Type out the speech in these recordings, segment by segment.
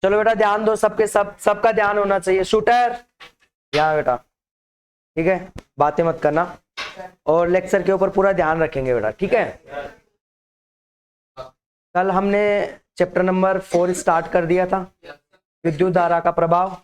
चलो बेटा ध्यान दो, सबका ध्यान होना चाहिए। शूटर यहाँ बेटा, ठीक है, बातें मत करना और लेक्चर के ऊपर पूरा ध्यान रखेंगे बेटा, ठीक है। कल हमने चैप्टर नंबर 4 स्टार्ट कर दिया था, विद्युत धारा का प्रभाव,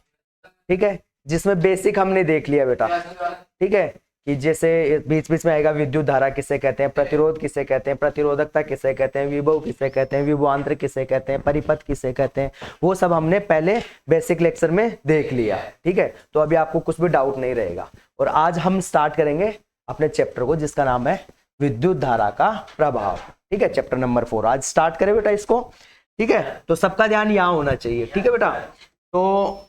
ठीक है, जिसमें बेसिक हमने देख लिया बेटा, ठीक है, कि जैसे बीच बीच में आएगा विद्युत धारा किसे कहते हैं, प्रतिरोध किसे कहते हैं, प्रतिरोधकता किसे कहते हैं, विभव किसे कहते हैं, विभवांतर किसे कहते हैं, परिपथ किसे कहते हैं, वो सब हमने पहले बेसिक लेक्चर में देख लिया, ठीक है। तो अभी आपको कुछ भी डाउट नहीं रहेगा। और आज हम स्टार्ट करेंगे अपने चैप्टर को जिसका नाम है विद्युत धारा का प्रभाव, ठीक है, चैप्टर नंबर 4 आज स्टार्ट करें बेटा इसको, ठीक है। तो सबका ध्यान यहाँ होना चाहिए, ठीक है बेटा। तो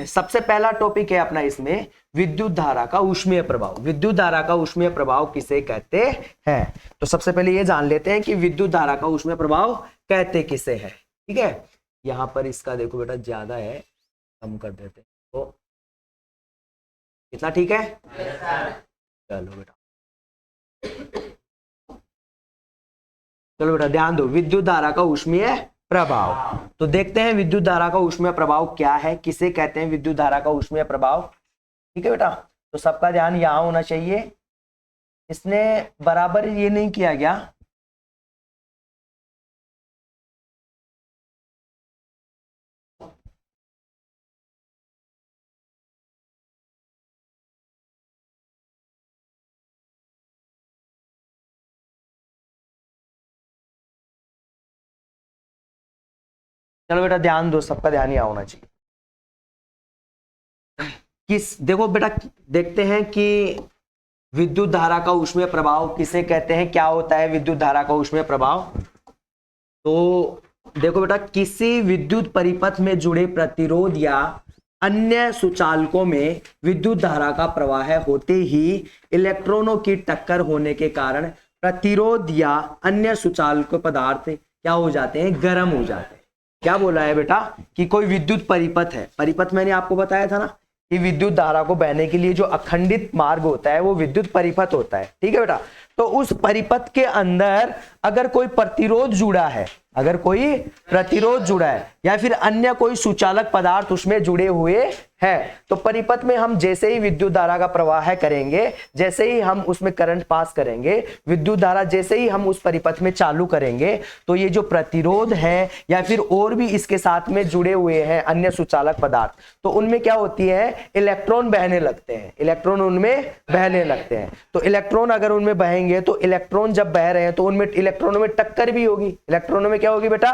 सबसे पहला टॉपिक है अपना इसमें विद्युत धारा का ऊष्मीय प्रभाव। विद्युत धारा का ऊष्मीय प्रभाव किसे कहते हैं? तो सबसे पहले ये जान लेते हैं कि विद्युत धारा का ऊष्मीय प्रभाव कहते किसे है, ठीक है। यहां पर इसका देखो बेटा ज्यादा है, कम कर देते तो कितना ठीक है। चलो बेटा, चलो बेटा ध्यान दो, विद्युत धारा का ऊष्मीय प्रभाव। तो देखते हैं विद्युत धारा का ऊष्मीय प्रभाव क्या है, किसे कहते हैं विद्युत धारा का ऊष्मीय प्रभाव, ठीक है बेटा। तो सबका ध्यान यहाँ होना चाहिए। इसने बराबर ये नहीं किया गया, चलो बेटा ध्यान दो, सबका ध्यान यहाँ होना चाहिए। देखो बेटा, देखते हैं कि विद्युत धारा का ऊष्मीय प्रभाव किसे कहते हैं, क्या होता है विद्युत धारा का ऊष्मीय प्रभाव। तो देखो बेटा, किसी विद्युत परिपथ में जुड़े प्रतिरोध या अन्य सुचालकों में विद्युत धारा का प्रवाह होते ही इलेक्ट्रॉनों की टक्कर होने के कारण प्रतिरोध या अन्य सुचालक पदार्थ क्या हो जाते हैं, गर्म हो जाते हैं। क्या बोला है बेटा कि कोई विद्युत परिपथ है, परिपथ मैंने आपको बताया था ना कि विद्युत धारा को बहने के लिए जो अखंडित मार्ग होता है वो विद्युत परिपथ होता है, ठीक है बेटा। तो उस परिपथ के अंदर अगर कोई प्रतिरोध जुड़ा है, अगर कोई प्रतिरोध जुड़ा है या फिर अन्य कोई सुचालक पदार्थ उसमें जुड़े हुए है, तो परिपथ में हम जैसे ही विद्युत धारा का प्रवाह करेंगे, जैसे ही हम उसमें करंट पास करेंगे, विद्युत धारा जैसे ही हम उस परिपथ में चालू करेंगे, तो ये जो प्रतिरोध है या फिर और भी इसके साथ में जुड़े हुए हैं अन्य सुचालक पदार्थ, तो उनमें क्या होती है, इलेक्ट्रॉन बहने लगते हैं, इलेक्ट्रॉन उनमें बहने लगते हैं। तो इलेक्ट्रॉन अगर उनमें बहेंगे, तो इलेक्ट्रॉन जब बह रहे हैं तो उनमें इलेक्ट्रॉनों में टक्कर भी होगी, इलेक्ट्रॉनों में क्या होगी बेटा,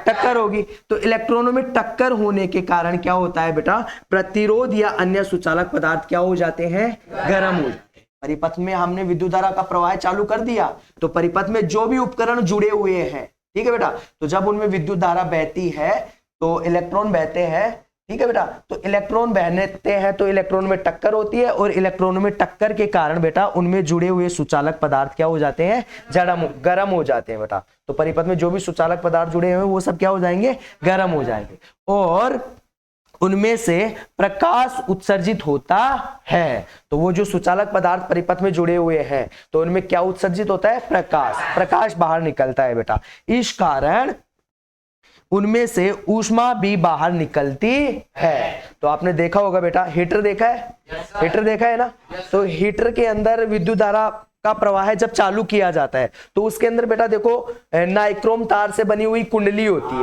टक्कर होगी। तो इलेक्ट्रॉनों में टक्कर होने के कारण क्या होता है बेटा, प्रतिरोध या अन्य सुचालक पदार्थ क्या हो जाते हैं, गर्म हो जाते हैं। परिपथ में हमने विद्युत धारा का प्रवाह चालू कर दिया, तो परिपथ में जो भी उपकरण जुड़े हुए हैं, ठीक है बेटा, तो जब उनमें विद्युत धारा बहती है तो इलेक्ट्रॉन बहते हैं, ठीक है बेटा। तो इलेक्ट्रॉन बहते हैं तो इलेक्ट्रॉन में टक्कर होती है, और इलेक्ट्रॉनों में टक्कर के कारण बेटा उनमें जुड़े हुए सुचालक पदार्थ क्या हो जाते हैं, गर्म हो जाते हैं बेटा। तो परिपथ में जो भी सुचालक पदार्थ जुड़े हुए हैं वो सब क्या हो जाएंगे, गर्म हो जाएंगे, और उनमें से प्रकाश उत्सर्जित होता है। तो वो जो सुचालक पदार्थ परिपथ में जुड़े हुए हैं, तो उनमें क्या उत्सर्जित होता है, प्रकाश बाहर निकलता है बेटा। इस कारण उनमें से ऊष्मा भी बाहर निकलती है। तो आपने देखा होगा बेटा, हीटर देखा है, हीटर देखा है ना। तो हीटर के अंदर विद्युत धारा का प्रवाह जब चालू किया जाता है, तो उसके अंदर बेटा देखो नाइक्रोम तार से बनी हुई कुंडली होती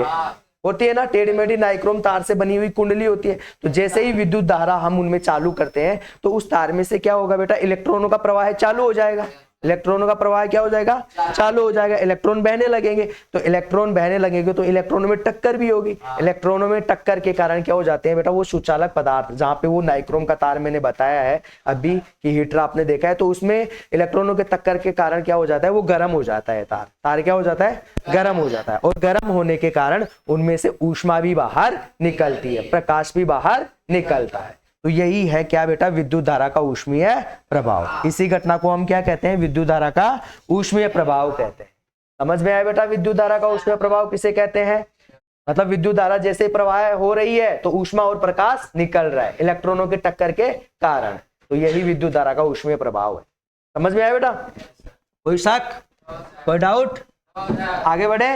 है ना, टेढ़ी मेढ़ी नाइक्रोम तार से बनी हुई कुंडली होती है। तो जैसे ही विद्युत धारा हम उनमें चालू करते हैं, तो उस तार में से क्या होगा बेटा, इलेक्ट्रॉनों का प्रवाह चालू हो जाएगा, इलेक्ट्रॉनों का प्रवाह क्या हो जाएगा, चालू हो जाएगा, इलेक्ट्रॉन बहने लगेंगे। तो इलेक्ट्रॉन बहने लगेंगे तो इलेक्ट्रॉनों में टक्कर भी होगी, इलेक्ट्रॉनों में टक्कर के कारण क्या हो जाते हैं बेटा, वो सुचालक पदार्थ, जहां पे वो नाइक्रोम का तार मैंने बताया है अभी कि हीटर आपने देखा है, तो उसमें इलेक्ट्रॉनों के टक्कर के कारण क्या हो जाता है, वो गर्म हो जाता है, तार क्या हो जाता है, गर्म हो जाता है। और गर्म होने के कारण उनमें से ऊष्मा भी बाहर निकलती है, प्रकाश भी बाहर निकलता है। तो यही है क्या बेटा, विद्युत धारा का ऊष्मीय प्रभाव। इसी घटना को हम क्या कहते हैं, विद्युत धारा का ऊष्मीय प्रभाव कहते हैं। समझ में आया बेटा, विद्युत धारा का ऊष्मीय प्रभाव किसे कहते हैं। मतलब विद्युत धारा जैसे प्रवाह हो रही है तो ऊष्मा और प्रकाश निकल रहा है इलेक्ट्रॉनों के टक्कर के कारण। तो यही विद्युत धारा का ऊष्मीय प्रभाव है। समझ में आया बेटा, कोई शक, कोई डाउट। आगे बढ़े।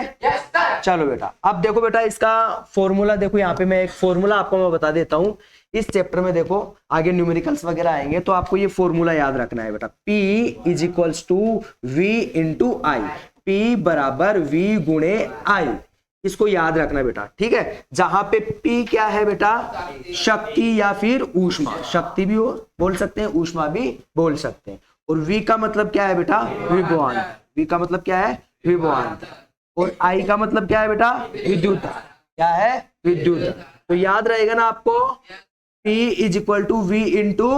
चलो बेटा, अब देखो बेटा इसका फॉर्मूला देखो, यहाँ पे मैं एक फॉर्मूला आपको मैं बता देता हूँ। इस चैप्टर में देखो आगे न्यूमेरिकल्स वगैरह आएंगे तो आपको ये फॉर्मूला याद रखना है बेटा। P is equals to V into I, P बराबर V गुणे आई, इसको याद रखना बेटा, ठीक है। जहां पे P क्या है बेटा, शक्ति या फिर ऊष्मा, शक्ति भी बोल सकते हैं, ऊष्मा भी बोल सकते हैं। और V का मतलब क्या है बेटा, विभवांतर, V का मतलब क्या है, विभवांतर। और I का मतलब क्या है बेटा, विद्युत, क्या है, विद्युत। तो याद रहेगा ना आपको, P is equal to V into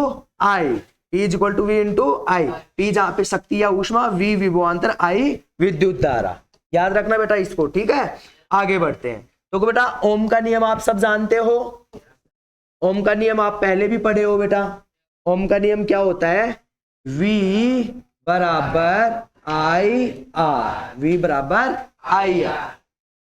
I, P is equal to V into I, P जहां पे शक्ति या ऊष्मा, V विभवांतर, I विद्युत धारा, याद रखना बेटा इसको, ठीक है। आगे बढ़ते हैं। तो बेटा ओम का नियम आप सब जानते हो, ओम का नियम आप पहले भी पढ़े हो बेटा। ओम का नियम क्या होता है, V बराबर आई आर, V बराबर आई आर,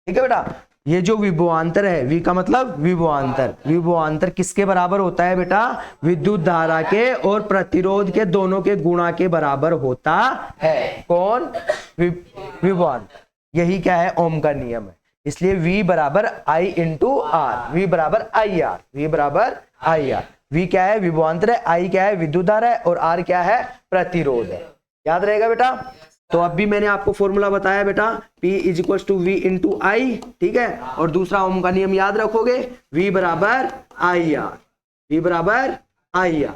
ठीक है बेटा। ये जो विभवांतर है, V का मतलब विभवांतर, विभवांतर किसके बराबर होता है बेटा, विद्युत धारा के और प्रतिरोध के दोनों के गुणा के बराबर होता है। कौन, विभवांतर। यही क्या है, ओम का नियम है। इसलिए V बराबर आई इंटू आर, V बराबर आई आर, V बराबर आई आर। V क्या है, विभवांतर है, I क्या है, विद्युत धारा है, और R क्या है, प्रतिरोध है। याद रहेगा बेटा। तो अब भी मैंने आपको फॉर्मूला बताया बेटा, P is equal to V into I, ठीक है। और दूसरा ओम का नियम याद रखोगे, V बराबर आई आर, V बराबर आई आर,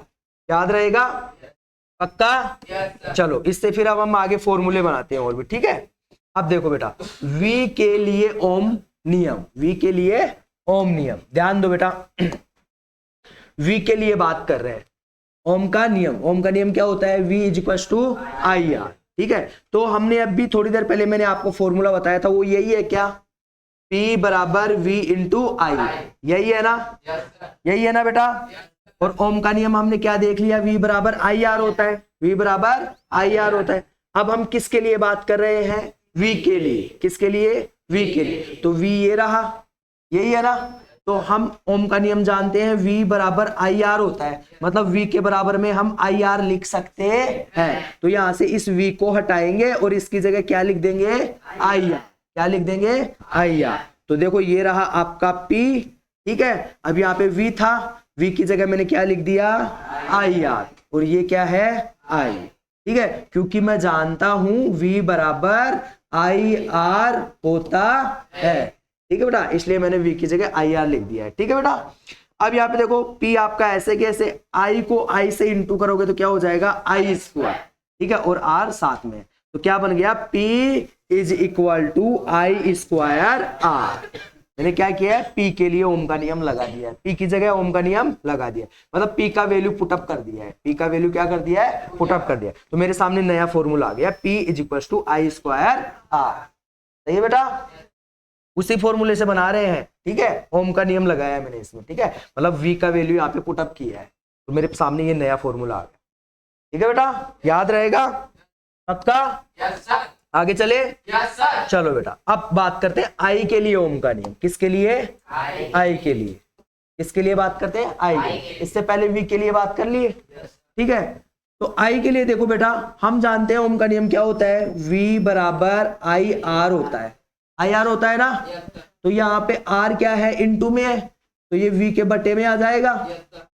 याद रहेगा, पक्का। चलो इससे फिर अब हम आगे फॉर्मूले बनाते हैं और भी, ठीक है। अब देखो बेटा, V के लिए ओम नियम, V के लिए ओम नियम, ध्यान दो बेटा। V के लिए बात कर रहे हैं, ओम का नियम, ओम का नियम क्या होता है, V is equal to I R, ठीक है। तो हमने अभी थोड़ी देर पहले मैंने आपको फॉर्मूला बताया था, वो यही है क्या, P बराबर V इंटू आई, यही है ना, यही है ना बेटा। और ओम का नियम हमने क्या देख लिया, V बराबर आई आर होता है, V बराबर आई आर होता है। अब हम किसके लिए बात कर रहे हैं, V के लिए, किसके लिए, V के लिए। तो V ये रहा, यही है ना। तो हम ओम का नियम जानते हैं, V बराबर आई आर होता है, मतलब V के बराबर में हम आई आर लिख सकते हैं। तो यहां से इस V को हटाएंगे और इसकी जगह क्या लिख देंगे, आई आर, क्या लिख देंगे, आई आर। तो देखो ये रहा आपका P, ठीक है। अब यहाँ पे V था, V की जगह मैंने क्या लिख दिया, आई आर, और ये क्या है, I, ठीक है। क्योंकि मैं जानता हूं V बराबर आई आर होता है, ठीक है बेटा, इसलिए मैंने V की जगह आई आर लिख दिया है, ठीक है बेटा। अब यहाँ पे देखो P आपका ऐसे कैसे, I को I से इंटू करोगे तो क्या हो जाएगा, आई स्क्वायर, ठीक है, और R साथ में, तो क्या बन गया, P is equal to I square R। मैंने क्या किया है, P के लिए ओम का नियम लगा दिया है, P की जगह ओम का नियम लगा दिया, मतलब P का वैल्यू पुटअप कर दिया है, P का वैल्यू क्या कर दिया है, पुटअप कर दिया। तो मेरे सामने नया फॉर्मूला आ गया, P is equal to I square R, सही है बेटा। उसी फॉर्मूले से बना रहे हैं, ठीक है, ओम का नियम लगाया है मैंने इसमें, ठीक है, मतलब V का वैल्यू यहाँ पे पुटअप किया है, तो मेरे सामने ये नया फॉर्मूला आ गया, ठीक है बेटा, याद रहेगा, पक्का। आगे चले, चलो बेटा अब बात करते हैं I के लिए ओम का नियम, किसके लिए, I के लिए, किसके लिए बात करते हैं, I के। इससे पहले V के लिए बात कर लिए, ठीक है। तो I के लिए देखो बेटा, हम जानते हैं ओम का नियम क्या होता है, V बराबर आई आर होता है, आई आर होता है ना। तो यहाँ पे R क्या है, इनटू में है, तो ये V के बटे में आ जाएगा,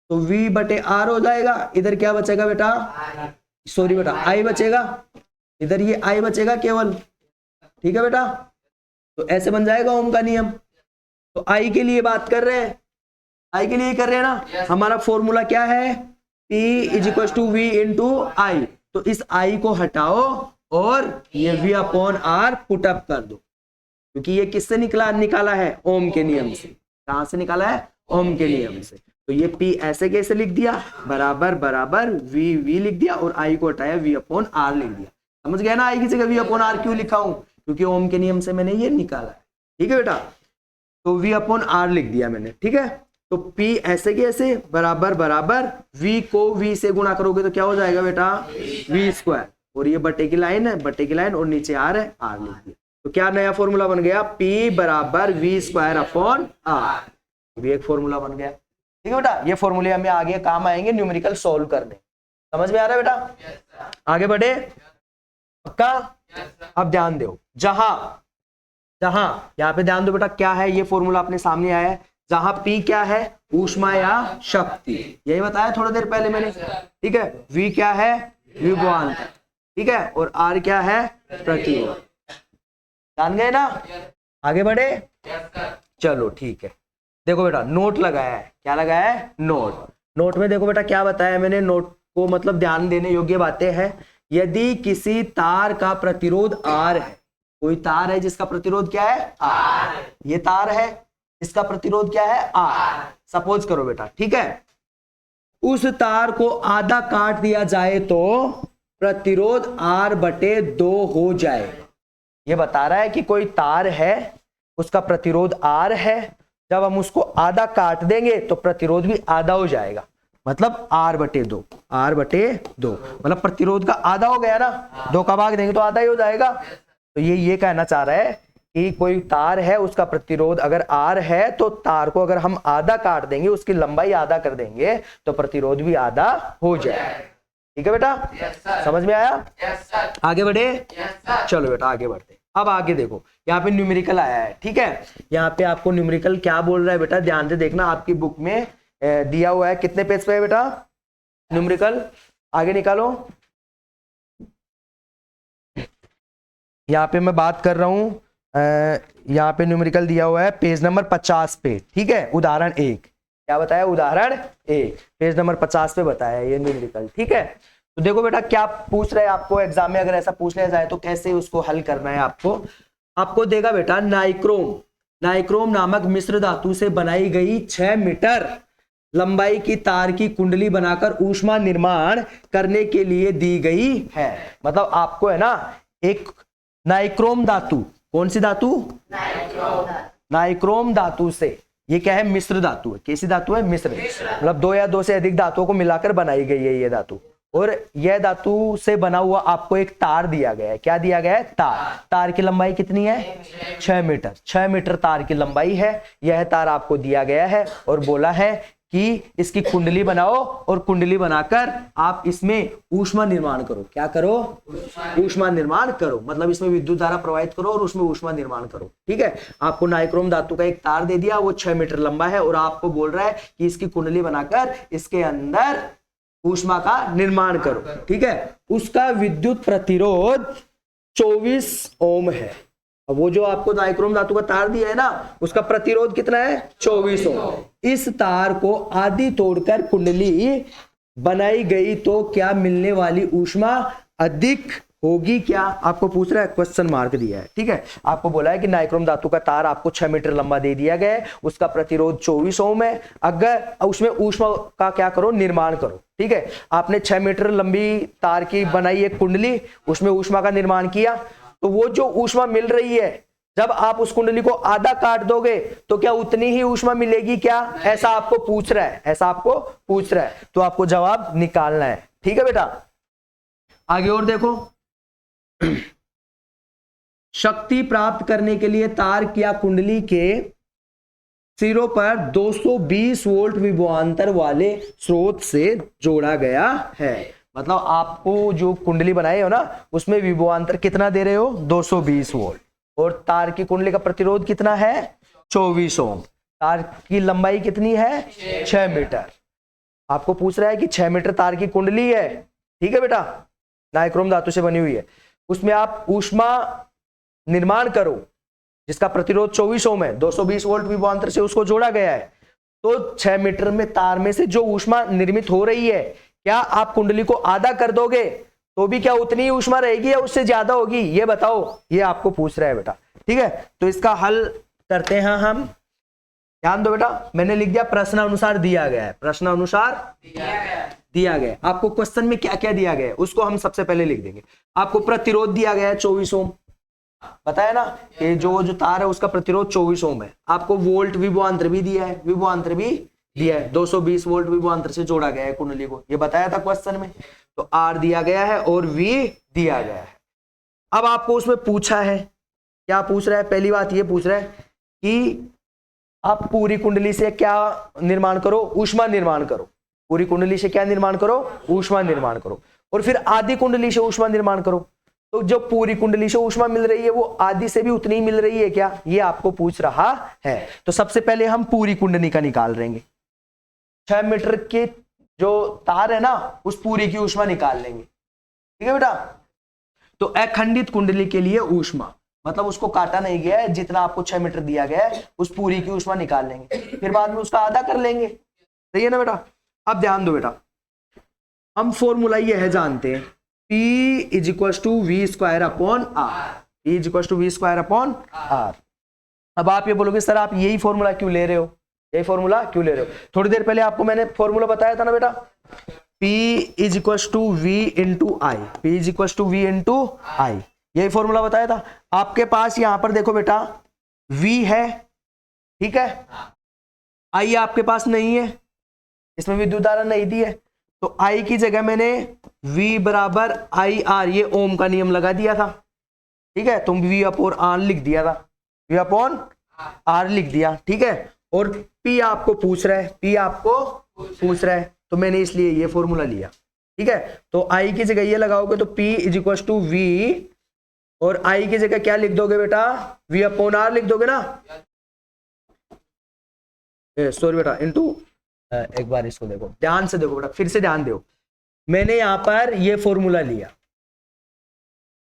तो V बटे R हो जाएगा। इधर क्या बचेगा बेटा, सॉरी बेटा I बचेगा, इधर ये I बचेगा केवल, ठीक है बेटा। तो ऐसे बन जाएगा ओम का नियम। तो I के लिए बात कर रहे हैं, I के लिए कर रहे हैं ना। हमारा फॉर्मूला क्या है, P is equal to V into I. तो इस I को हटाओ और ये V अपॉन R पुटअप कर दो, क्योंकि ये किससे निकाला है, ओम के नियम से। कहां से निकाला है, ओम के नियम से। तो ये P ऐसे कैसे लिख दिया, बराबर बराबर V लिख दिया, और I को हटाया V अपॉन R लिख दिया। समझ गया ना, I की जगह V अपॉन R क्यों लिखा हूं, क्योंकि ओम के नियम से मैंने ये निकाला है, ठीक है बेटा। तो V अपॉन R लिख दिया मैंने, ठीक है। तो P ऐसे कैसे, बराबर बराबर V को V से गुणा करोगे तो क्या हो जाएगा बेटा, V स्क्वायर, और ये बटे की लाइन है, बटे की लाइन, और नीचे R है, R लिख दिया। तो क्या नया फॉर्मूला बन गया, P बराबर V स्क्वायर अपॉन R, भी एक फॉर्मूला बन गया, ठीक है बेटा। ये फॉर्मूले हमें आगे काम आएंगे न्यूमेरिकल सॉल्व करने, समझ में आ रहा है बेटा। आगे बढ़े, पक्का। अब ध्यान दो, जहां जहां यहाँ पे ध्यान दो बेटा, क्या है ये फॉर्मूला अपने सामने आया है, जहां P क्या है, ऊष्मा या शक्ति, यही बताया थोड़ी देर पहले मैंने, ठीक है। V क्या है, विभवांतर, ठीक है, और R क्या है, प्रतिरोध। जान गए ना, आगे बढ़े, चलो ठीक है। देखो बेटा नोट लगाया है, क्या लगाया है, नोट। नोट में देखो बेटा क्या बताया मैंने, नोट को मतलब ध्यान देने योग्य बातें हैं। यदि किसी तार का प्रतिरोध R है, कोई तार है जिसका प्रतिरोध क्या है, R, ये तार है इसका प्रतिरोध क्या है, R, सपोज करो बेटा, ठीक है। उस तार को आधा काट दिया जाए तो प्रतिरोध R/2 हो जाएगा। ये बता रहा है कि कोई तार है उसका प्रतिरोध R है, जब हम उसको आधा काट देंगे तो प्रतिरोध भी आधा हो जाएगा, मतलब R/2, R/2 मतलब प्रतिरोध का आधा हो गया ना, 2 का भाग देंगे तो आधा ही हो जाएगा। तो ये कहना चाह रहा है कि कोई तार है उसका प्रतिरोध अगर R है तो तार को अगर हम आधा काट देंगे, उसकी लंबाई आधा कर देंगे तो प्रतिरोध भी आधा हो जाएगा। ठीक है बेटा, समझ में आया, आगे बढ़े, चलो बेटा आगे बढ़ते। अब आगे देखो यहाँ पे न्यूमेरिकल आया है, ठीक है। यहाँ पे आपको न्यूमेरिकल क्या बोल रहा है बेटा, ध्यान से देखना, आपकी बुक में दिया हुआ है, कितने पेज पे है बेटा न्यूमेरिकल, आगे निकालो। यहाँ पे मैं बात कर रहा हूं, यहाँ पे न्यूमेरिकल दिया हुआ है पेज नंबर 50 पे, ठीक है। उदाहरण 1, क्या बताया, उदाहरण 1 पेज नंबर 50 पे बताया ये न्यूमेरिकल, ठीक है। तो देखो बेटा क्या पूछ रहे हैं आपको एग्जाम में, अगर ऐसा पूछ लिया जाए तो कैसे उसको हल करना है आपको देगा बेटा, नाइक्रोम नामक मिश्र धातु से बनाई गई 6 मीटर लंबाई की तार की कुंडली बनाकर ऊष्मा निर्माण करने के लिए दी गई है। मतलब आपको है ना एक नाइक्रोम धातु, कौन सी धातु, नाइक्रोम धातु से, ये क्या है, मिश्र धातु है, कैसी धातु है, मिश्र, मतलब 2 या 2 से अधिक धातुओं को मिलाकर बनाई गई है ये धातु। और यह धातु से बना हुआ आपको एक तार दिया गया है, क्या दिया गया है, तार की लंबाई कितनी है, 6 मीटर, 6 मीटर तार की लंबाई है। यह तार आपको दिया गया है और बोला है कि इसकी कुंडली बनाओ और कुंडली बनाकर आप इसमें ऊष्मा निर्माण करो। क्या करो, ऊष्मा निर्माण करो, मतलब इसमें विद्युत धारा प्रवाहित करो और उसमें ऊष्मा निर्माण करो, ठीक है। आपको नाइक्रोम धातु का एक तार दे दिया, वो 6 मीटर लंबा है और आपको बोल रहा है कि इसकी कुंडली बनाकर इसके अंदर ऊष्मा का निर्माण करो, ठीक है। उसका विद्युत प्रतिरोध 24 ओम है। अब वो जो आपको नाइक्रोम धातु का तार दिया है ना, उसका प्रतिरोध कितना है, 24 ओम। इस तार को आधी तोड़कर कुंडली बनाई गई तो क्या मिलने वाली ऊष्मा अधिक होगी, क्या आपको पूछ रहा है, क्वेश्चन मार्क दिया है, ठीक है। आपको बोला है कि नाइक्रोम धातु का तार आपको 6 मीटर लंबा दे दिया गया है, उसका प्रतिरोध 24 ओम है, अगर उसमें ऊष्मा का क्या करो, निर्माण करो, ठीक है। आपने 6 मीटर लंबी तार की बनाई एक कुंडली, उसमें ऊष्मा का निर्माण किया, तो वो जो ऊष्मा मिल रही है, जब आप उस कुंडली को आधा काट दोगे तो क्या उतनी ही ऊष्मा मिलेगी क्या, ऐसा आपको पूछ रहा है, ऐसा आपको पूछ रहा है, तो आपको जवाब निकालना है, ठीक है बेटा। आगे और देखो, शक्ति प्राप्त करने के लिए तार या कुंडली के सिरों पर 220 वोल्ट विभवांतर वाले स्रोत से जोड़ा गया है। मतलब आपको जो कुंडली बनाए हो ना, उसमें विभवांतर कितना दे रहे हो, 220 वोल्ट, और तार की कुंडली का प्रतिरोध कितना है, 24 ओम। तार की लंबाई कितनी है, 6 मीटर। आपको पूछ रहा है कि 6 मीटर तार की कुंडली है, ठीक है बेटा, नाइक्रोम धातु से बनी हुई है, उसमें आप ऊष्मा निर्माण करो जिसका प्रतिरोध 24 ओम है, 220 वोल्ट विभवांतर से उसको जोड़ा गया है। तो 6 मीटर में तार में से जो ऊष्मा निर्मित हो रही है, क्या आप कुंडली को आधा कर दोगे तो भी क्या उतनी ही ऊष्मा रहेगी या उससे ज्यादा होगी, ये बताओ, ये आपको पूछ रहा है बेटा, ठीक है। तो इसका हल करते हैं हम, ध्यान दो बेटा, मैंने लिख दिया प्रश्न अनुसार दिया गया है, प्रश्न अनुसार दिया गया है। आपको क्वेश्चन में क्या क्या दिया गया है उसको हम सबसे पहले लिख देंगे। आपको प्रतिरोध दिया गया है 24 ओम, बताया ना कि जो तार है उसका प्रतिरोध 24 ओम है। आपको वोल्ट विभवांतर भी दिया है, विभवांतर भी दिया है, 220 वोल्ट विभवांतर से जोड़ा गया है कुंडली को, ये बताया था क्वेश्चन में। तो आर दिया गया है और वी दिया गया है। अब आपको उसमें पूछा है, क्या पूछ रहा है, पहली बात ये पूछ रहा है कि आप पूरी कुंडली से क्या निर्माण करो, ऊष्मा निर्माण करो। पूरी कुंडली से क्या निर्माण करो, ऊष्मा निर्माण करो, और फिर आधी कुंडली से ऊष्मा निर्माण करो। तो जो पूरी कुंडली से ऊष्मा मिल रही है वो आधी से भी उतनी ही मिल रही है क्या, ये आपको पूछ रहा है। तो सबसे पहले हम पूरी कुंडली का निकाल लेंगे, 6 मीटर के जो तार है ना उस पूरी की ऊष्मा निकाल लेंगे। ठीक है बेटा। तो अखंडित कुंडली के लिए ऊष्मा, मतलब उसको काटा नहीं गया है, जितना आपको 6 मीटर दिया गया है उस पूरी की ऊष्मा निकाल लेंगे, फिर बाद में उसका आधा कर लेंगे। सही है ना बेटा। अब ध्यान दो बेटा, हम फॉर्मूला ये है जानते हैं, P is equal to V square upon R, P is equal to V square upon R. अब आप ये बोलोगे सर आप यही फॉर्मूला क्यों ले रहे हो, यही फॉर्मूला क्यों ले रहे हो। थोड़ी देर पहले आपको मैंने फॉर्मूला बताया था ना बेटा, P is equal to V into I, P is equal to V into I, यही फॉर्मूला बताया था। आपके पास यहां पर देखो बेटा V है, ठीक है, I आपके पास नहीं है, इसमें विद्युत धारा नहीं दी है, तो I की जगह मैंने V बराबर आई आर, ये ओम का नियम लगा दिया था। ठीक है, तुम V अपॉन आर लिख दिया था, V अपॉन आर लिख दिया। ठीक है, और P आपको पूछ रहा है, P आपको पूछ रहा है, तो मैंने इसलिए ये फॉर्मूला लिया। ठीक है, तो I की जगह ये लगाओगे तो P is equal to V, और I की जगह क्या लिख दोगे बेटा, V अपॉन आर लिख दोगे ना, सॉरी बेटा इनटू, एक बार इसको देखो ध्यान से, देखो बेटा फिर से ध्यान दो, मैंने यहां पर ये फॉर्मूला लिया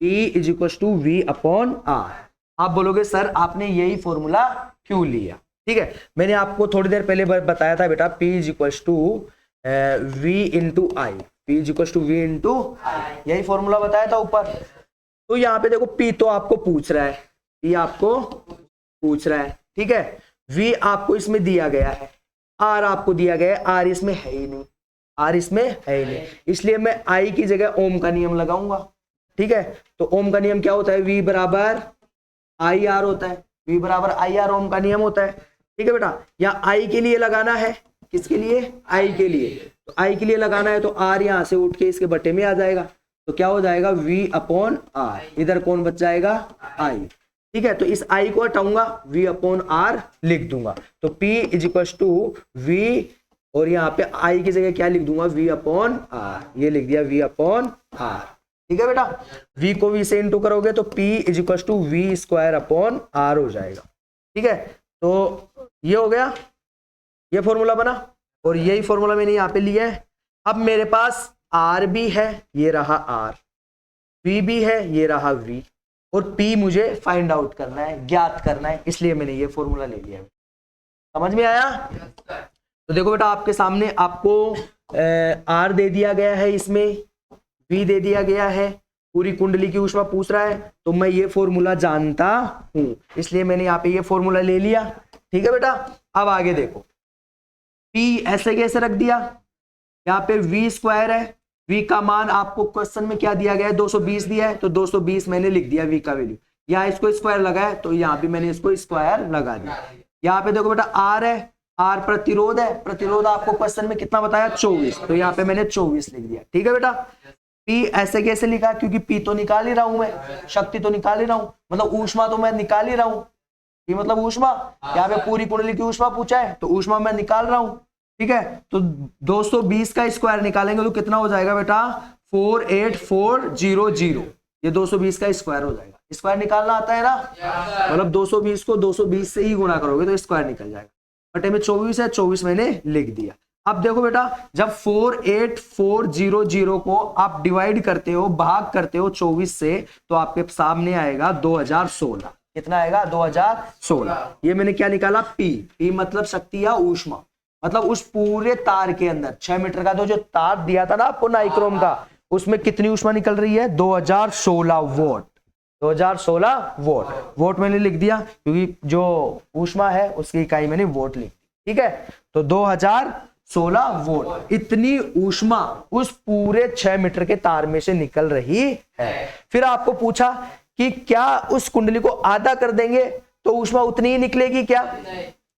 P is equal to V upon R. आप बोलोगे सर आपने यही फॉर्मूला क्यों लिया। ठीक है, मैंने आपको थोड़ी देर पहले बताया था बेटा P is equal to V into I, P is equal to V into I, यही फॉर्मूला बताया था ऊपर। तो यहाँ पे देखो P तो आपको पूछ रहा है, P आपको पूछ रहा है, ठीक है, V आपको इसमें दिया गया है, R आपको दिया गया है, R इसमें है ही नहीं, R इसमें है ही नहीं, इसलिए मैं I की जगह ओम का नियम लगाऊंगा। ठीक है, तो ओम का नियम क्या होता है, V बराबर आई आर होता है, V बराबर आई आर ओम का नियम होता है। ठीक है बेटा, यहाँ I के लिए लगाना है, किसके लिए, I के लिए, तो I के लिए लगाना है तो R यहाँ से उठ के इसके बटे में आ जाएगा, तो क्या हो जाएगा V अपॉन आर, इधर कौन बच जाएगा, I। ठीक है, तो इस I को हटाऊंगा, V अपॉन आर लिख दूंगा, तो P is equal to V, और यहाँ पे I की जगह क्या लिख दूंगा, V अपॉन आर, ये लिख दिया V अपॉन आर। ठीक है बेटा, V को V से इंटू करोगे तो P is equal to V square upon R हो जाएगा। ठीक है, तो ये हो गया, ये फॉर्मूला बना, और यही फॉर्मूला मैंने यहाँ पे लिया है। अब मेरे पास R भी है, ये रहा R, V भी है, ये रहा V, और P मुझे फाइंड आउट करना है, ज्ञात करना है, इसलिए मैंने ये फॉर्मूला ले लिया। समझ में आया। तो देखो बेटा आपके सामने आपको R दे दिया गया है, इसमें V दे दिया गया है, पूरी कुंडली की ऊष्मा पूछ रहा है, तो मैं ये फॉर्मूला जानता हूं, इसलिए मैंने यहाँ पे ये फॉर्मूला ले लिया। ठीक है बेटा, अब आगे देखो, P ऐसे कैसे रख दिया, यहाँ पे V स्क्वायर है, V का मान आपको क्वेश्चन में क्या दिया गया है, 220 दिया है, तो 220 मैंने लिख दिया V का वैल्यू, यहाँ इसको स्क्वायर लगा है तो यहाँ भी मैंने इसको स्क्वायर लगा दिया। यहाँ पे देखो बेटा R है, R प्रतिरोध है, प्रतिरोध आपको क्वेश्चन में कितना बताया, 24, तो यहाँ पे मैंने 24 लिख दिया। ठीक है बेटा, P ऐसे कैसे लिखा, क्योंकि P तो निकाल ही रहा हूं मैं, शक्ति तो निकाल ही रहा हूं, मतलब ऊष्मा तो मैं निकाल ही रहा हूं, ये मतलब ऊष्मा, यहाँ पे पूरी कुंडली की ऊष्मा पूछा है तो ऊष्मा मैं निकाल रहा हूं। ठीक है, तो 220 का स्क्वायर निकालेंगे तो कितना हो जाएगा बेटा, 48400, ये 220 का स्क्वायर हो जाएगा। स्क्वायर निकालना आता है ना, मतलब 220 को 220 से ही गुणा करोगे तो स्क्वायर निकल जाएगा, बटे में 24 है, 24 मैंने लिख दिया। अब देखो बेटा, जब 48400 को आप डिवाइड करते हो, भाग करते हो 24 से, तो आपके सामने आएगा 2016। कितना आएगा, 2016। ये मैंने क्या निकाला, P मतलब शक्ति या ऊष्मा, मतलब उस पूरे तार के अंदर 6 मीटर का तो जो तार दिया था ना आपको नाइक्रोम का, उसमें कितनी ऊष्मा निकल रही है, 2016 वोट, 2016 वोट। वोट मैंने लिख दिया क्योंकि जो ऊष्मा है उसकी इकाई मैंने वोट लिख दी। ठीक है, तो 2016 वोट, इतनी ऊष्मा उस पूरे 6 मीटर के तार में से निकल रही है। फिर आपको पूछा कि क्या उस कुंडली को आधा कर देंगे तो ऊष्मा उतनी ही निकलेगी क्या,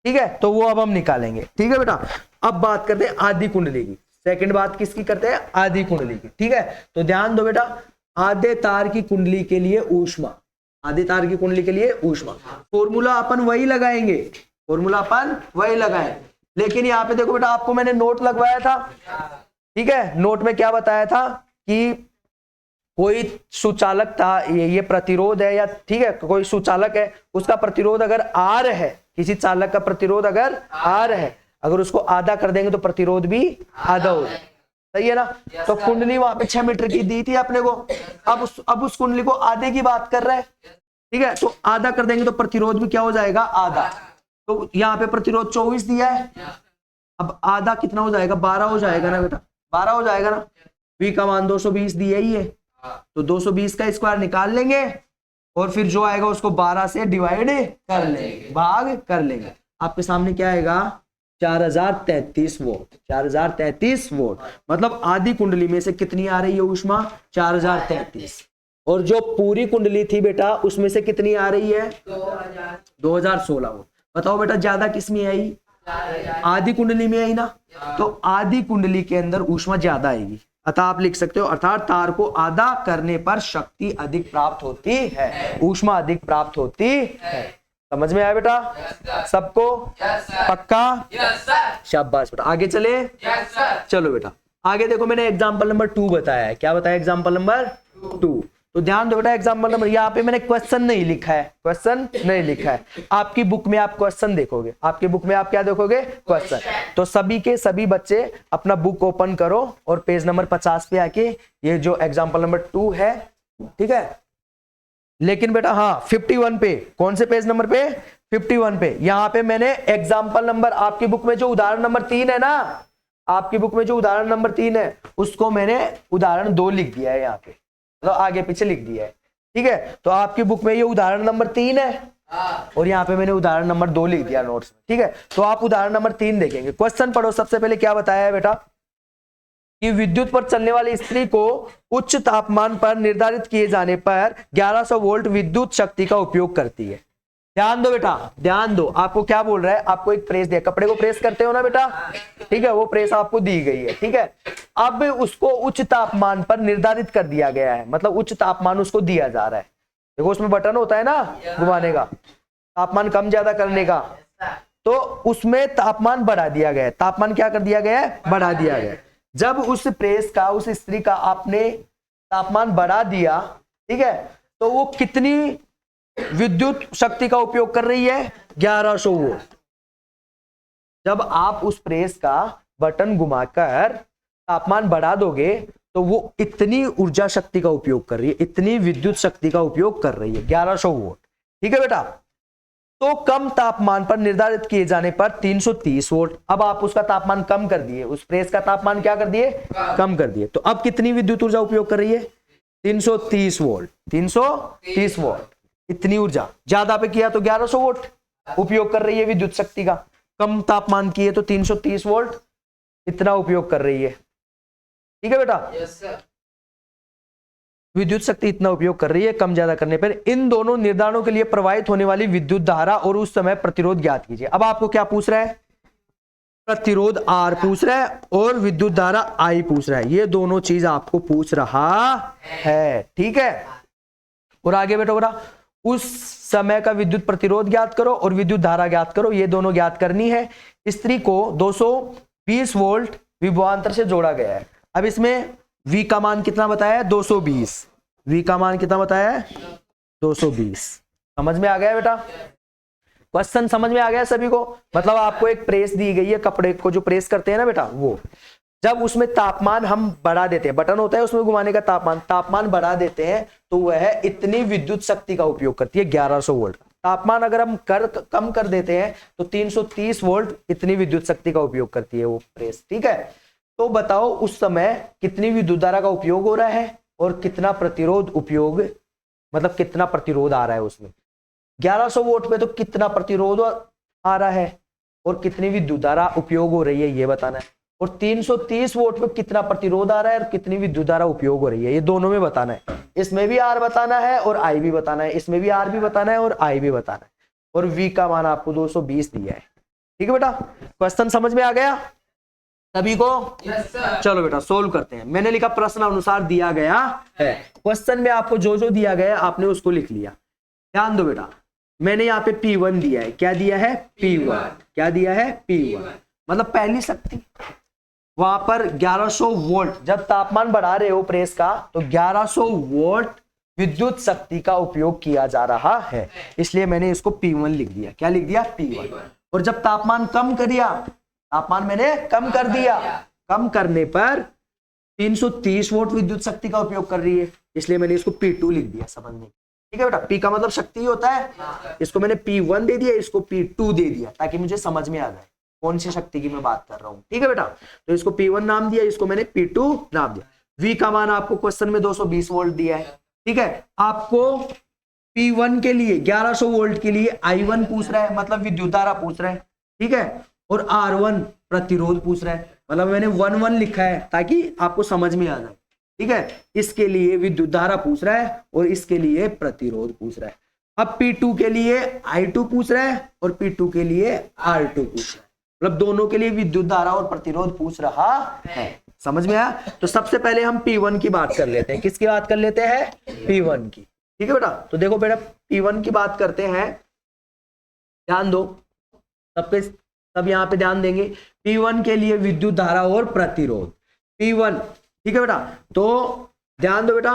ठीक है, तो वो अब हम निकालेंगे। ठीक है बेटा, अब बात करते हैं आधी कुंडली की, सेकंड बात किसकी करते हैं, आधी कुंडली की। ठीक है, तो ध्यान दो बेटा, आधे तार की कुंडली के लिए ऊष्मा, आधे तार की कुंडली के लिए ऊष्मा, फॉर्मूला अपन वही लगाएंगे, फॉर्मूला अपन वही लगाएंगे, लेकिन यहाँ पे देखो बेटा आपको मैंने नोट लगवाया था। ठीक है, नोट में क्या बताया था कि कोई सुचालक था, ये प्रतिरोध है या ठीक है, कोई सुचालक है, उसका प्रतिरोध अगर आर है, किसी चालक का प्रतिरोध अगर आर है, अगर उसको आधा कर देंगे तो प्रतिरोध भी आधा हो जाए, सही है ना। तो कुंडली वहां पे 6 मीटर की दी थी अपने को, अब उस कुंडली को आधे की बात कर रहा है, ठीक है, तो आधा कर देंगे तो प्रतिरोध भी क्या हो जाएगा, आधा। तो यहाँ पे प्रतिरोध 24 दिया है, अब आधा कितना हो जाएगा, 12 हो जाएगा ना बेटा, 12 हो जाएगा ना। V का मान 220 दिया ही है, तो 220 का स्क्वायर निकाल लेंगे और फिर जो आएगा उसको 12 से डिवाइड कर लेंगे, भाग कर लेंगे। आपके सामने क्या आएगा, 4033 वोल्ट, 4033 वोल्ट। मतलब आधी कुंडली में से कितनी आ रही है ऊष्मा, 4033। और जो पूरी कुंडली थी बेटा उसमें से कितनी आ रही है, 2016 वोल्ट। बताओ बेटा ज्यादा किस में आई, आधी कुंडली में आई ना, तो आधी कुंडली के अंदर ऊष्मा ज्यादा आएगी, अतः आप लिख सकते हो अर्थात तार को आधा करने पर शक्ति अधिक प्राप्त होती है, ऊष्मा अधिक प्राप्त होती है। समझ में आया बेटा सबको, पक्का, शाबाश बेटा। आगे चले, चलो बेटा आगे देखो, मैंने एग्जांपल नंबर 2 बताया है। क्या बताया, एग्जांपल नंबर 2। तो ध्यान दो बेटा, एग्जांपल नंबर, यहाँ पे मैंने क्वेश्चन नहीं लिखा है, क्वेश्चन नहीं लिखा है। आपकी बुक में आप क्वेश्चन देखोगे, आपकी बुक में आप क्या देखोगे, क्वेश्चन। तो सभी के सभी बच्चे अपना बुक ओपन करो और पेज नंबर 50 पे आके ये जो एग्जांपल नंबर 2 है, ठीक है। लेकिन बेटा हाँ 51 पे, कौन से पेज नंबर पे, 51 पे, यहाँ पे मैंने एग्जाम्पल नंबर, आपकी बुक में जो उदाहरण नंबर 3 है ना, आपकी बुक में जो उदाहरण नंबर 3 है उसको मैंने उदाहरण 2 लिख दिया है यहाँ पे, तो आगे पीछे लिख दिया है, ठीक है। तो आपकी बुक में ये उदाहरण नंबर 3 है और यहाँ पे मैंने उदाहरण नंबर 2 लिख दिया नोट्स में, ठीक है। तो आप उदाहरण नंबर 3 देखेंगे। क्वेश्चन पढ़ो। सबसे पहले क्या बताया है बेटा कि विद्युत पर चलने वाली इस्त्री को उच्च तापमान पर निर्धारित किए जाने पर 1100 वोल्ट विद्युत शक्ति का उपयोग करती है। ध्यान दो बेटा, ध्यान दो, आपको क्या बोल रहा है, आपको एक प्रेस दिया, कपड़े को प्रेस करते हो ना बेटा, ठीक है, वो प्रेस आपको दी गई है, ठीक है। अब उसको उच्च तापमान पर निर्धारित कर दिया गया है, मतलब उच्च तापमान उसको दिया जा रहा है। देखो उसमें बटन होता है ना घुमाने का, तापमान कम ज्यादा करने का, तो उसमें तापमान बढ़ा दिया गया है। तापमान क्या कर दिया गया है, बढ़ा दिया गया है। जब उस प्रेस का, उस इस्त्री का आपने तापमान बढ़ा दिया, ठीक है, तो वो कितनी विद्युत शक्ति का उपयोग कर रही है, 1100 वोल्ट। जब आप उस प्रेस का बटन घुमाकर तापमान बढ़ा दोगे तो वो इतनी ऊर्जा शक्ति का उपयोग कर रही है, इतनी विद्युत शक्ति का उपयोग कर रही है, 1100 वोल्ट, ठीक है बेटा। तो कम तापमान पर निर्धारित किए जाने पर 330 वोल्ट। अब आप उसका तापमान कम कर दिए, उस प्रेस का तापमान क्या कर दिए, कम कर दिए, तो अब कितनी विद्युत ऊर्जा उपयोग कर रही है, 330 वोल्ट, 330 वोल्ट। इतनी ऊर्जा ज्यादा पे किया तो 1100 वोल्ट उपयोग कर रही है विद्युत शक्ति का, कम तापमान किए तो 330 वोल्ट इतना उपयोग कर रही है, ठीक है बेटा। विद्युत शक्ति इतना उपयोग कर रही है, कम ज्यादा करने पर इन दोनों निर्धारणों के लिए प्रवाहित होने वाली विद्युत धारा और उस समय प्रतिरोध ज्ञात कीजिए। अब आपको क्या पूछ रहा है, प्रतिरोध R पूछ रहा है और विद्युत धारा I पूछ रहा है, ये दोनों चीज आपको पूछ रहा है, ठीक है। और आगे बेटा बेटा उस समय का विद्युत प्रतिरोध ज्ञात करो और विद्युत धारा ज्ञात करो, ये दोनों ज्ञात करनी है। इस्त्री को 220 वोल्ट विभवांतर से जोड़ा गया है। अब इसमें V का मान कितना बताया है, 220। V का मान कितना बताया है, 220। समझ में आ गया बेटा, क्वेश्चन समझ में आ गया सभी को। मतलब आपको एक प्रेस दी गई है, कपड़े को जो प्रेस करते हैं ना बेटा, वो जब उसमें तापमान हम बढ़ा देते हैं, बटन होता है उसमें घुमाने का तापमान बढ़ा देते हैं, तो वह इतनी विद्युत शक्ति का उपयोग करती है, 1100 वोल्ट। तापमान अगर हम कम कर देते हैं तो 330 वोल्ट इतनी विद्युत शक्ति का उपयोग करती है वो प्रेस, ठीक है। तो बताओ उस समय कितनी विद्युत धारा का उपयोग हो रहा है और कितना प्रतिरोध उपयोग, मतलब कितना प्रतिरोध आ रहा है उसमें। 1100 वोल्ट पे तो कितना प्रतिरोध आ रहा है और कितनी विद्युत धारा उपयोग हो रही है ये बताना है, और 330 वोल्ट पे कितना प्रतिरोध आ रहा है और कितनी विद्युत धारा उपयोग हो रही है, ये दोनों में बताना है। इसमें भी R बताना है और I भी बताना है, इसमें भी R भी बताना है और I भी बताना है। और V का मान आपको 220 दिया है, ठीक है बेटा। क्वेश्चन समझ में आ गया सभी को? चलो बेटा सोल्व करते हैं। मैंने लिखा प्रश्न अनुसार दिया गया है। क्वेश्चन में आपको जो जो दिया गया आपने उसको लिख लिया। ध्यान दो बेटा, मैंने यहाँ पे P1 दिया है। क्या दिया है? P1। क्या दिया है? P1 मतलब पहली शक्ति। वहां पर 1100 वोल्ट, जब तापमान बढ़ा रहे हो प्रेस का तो 1100 वोल्ट विद्युत शक्ति का उपयोग किया जा रहा है, इसलिए मैंने इसको P1 लिख दिया। क्या लिख दिया? P1। और जब तापमान कम कर दिया, तापमान मैंने कम कर दिया, कम करने पर 330 वोल्ट विद्युत शक्ति का उपयोग कर रही है, इसलिए मैंने इसको P2 लिख दिया समझने। ठीक है बेटा, P का मतलब शक्ति होता है, इसको मैंने P1 दे दिया, इसको P2 दे दिया ताकि मुझे समझ में आ जाए कौन सी शक्ति की मैं बात कर रहा हूं। ठीक है बेटा, तो इसको P1 नाम दिया, इसको मैंने P2 नाम दिया। V का मान आपको क्वेश्चन में 220 वोल्ट दिया है। ठीक है, आपको P1 के लिए 1100 वोल्ट के लिए I1 पूछ रहा है, मतलब विद्युत धारा पूछ रहा है। ठीक है, और R1 प्रतिरोध पूछ रहा है, मतलब मैंने 1 लिखा है ताकि आपको समझ में आ जाए। ठीक है, इसके लिए विद्युत धारा पूछ रहा है और इसके लिए प्रतिरोध पूछ रहा है। अब P2 के लिए I2 पूछ रहा है और P2 के लिए R2 पूछ रहा है, मतलब दोनों के लिए विद्युत धारा और प्रतिरोध पूछ रहा है। समझ में आया? तो सबसे पहले हम P1 की बात कर लेते हैं। किसकी बात कर लेते हैं? P1 की। ठीक है बेटा, तो देखो बेटा P1 की बात करते हैं, ध्यान दो, सब यहाँ पे ध्यान देंगे। P1 के लिए विद्युत धारा और प्रतिरोध P1। ठीक है बेटा, तो ध्यान दो बेटा,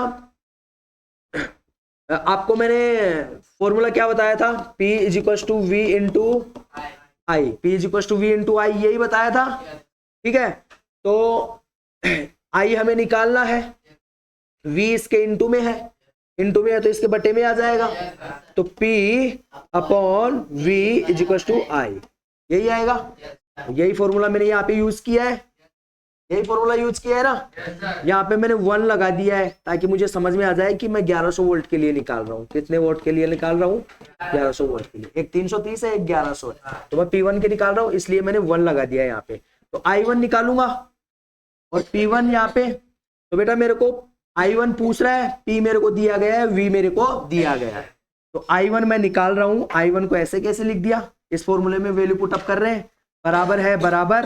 आपको मैंने फॉर्मूला क्या बताया था? P = V × I, P = V × I, यही बताया था। ठीक है, तो I हमें निकालना है, V इसके इंटू में है, तो इसके बटे में आ जाएगा, तो P/V = I, यही आएगा। यही फॉर्मूला मैंने यहाँ पे यूज किया है, यही फॉर्मूला यूज किया है ना। यहाँ पे मैंने 1 लगा दिया है ताकि मुझे समझ में आ जाए कि मैं 1100 वोल्ट के लिए निकाल रहा हूँ। कितने वोल्ट के लिए निकाल रहा हूँ? 1100 वोल्ट के लिए। एक 330 है, एक 1100 है, तो मैं P1 के निकाल रहा हूँ, इसलिए मैंने 1 लगा दिया है यहाँ पे। तो I1 निकालूंगा और P1 यहाँ पे। तो बेटा मेरे को I1 पूछ रहा है, P मेरे को दिया गया है, V मेरे को दिया गया है, तो I1 मैं निकाल रहा हूँ। I1 को ऐसे कैसे लिख दिया? इस फॉर्मूले में वैल्यू पुट अप कर रहे हैं, बराबर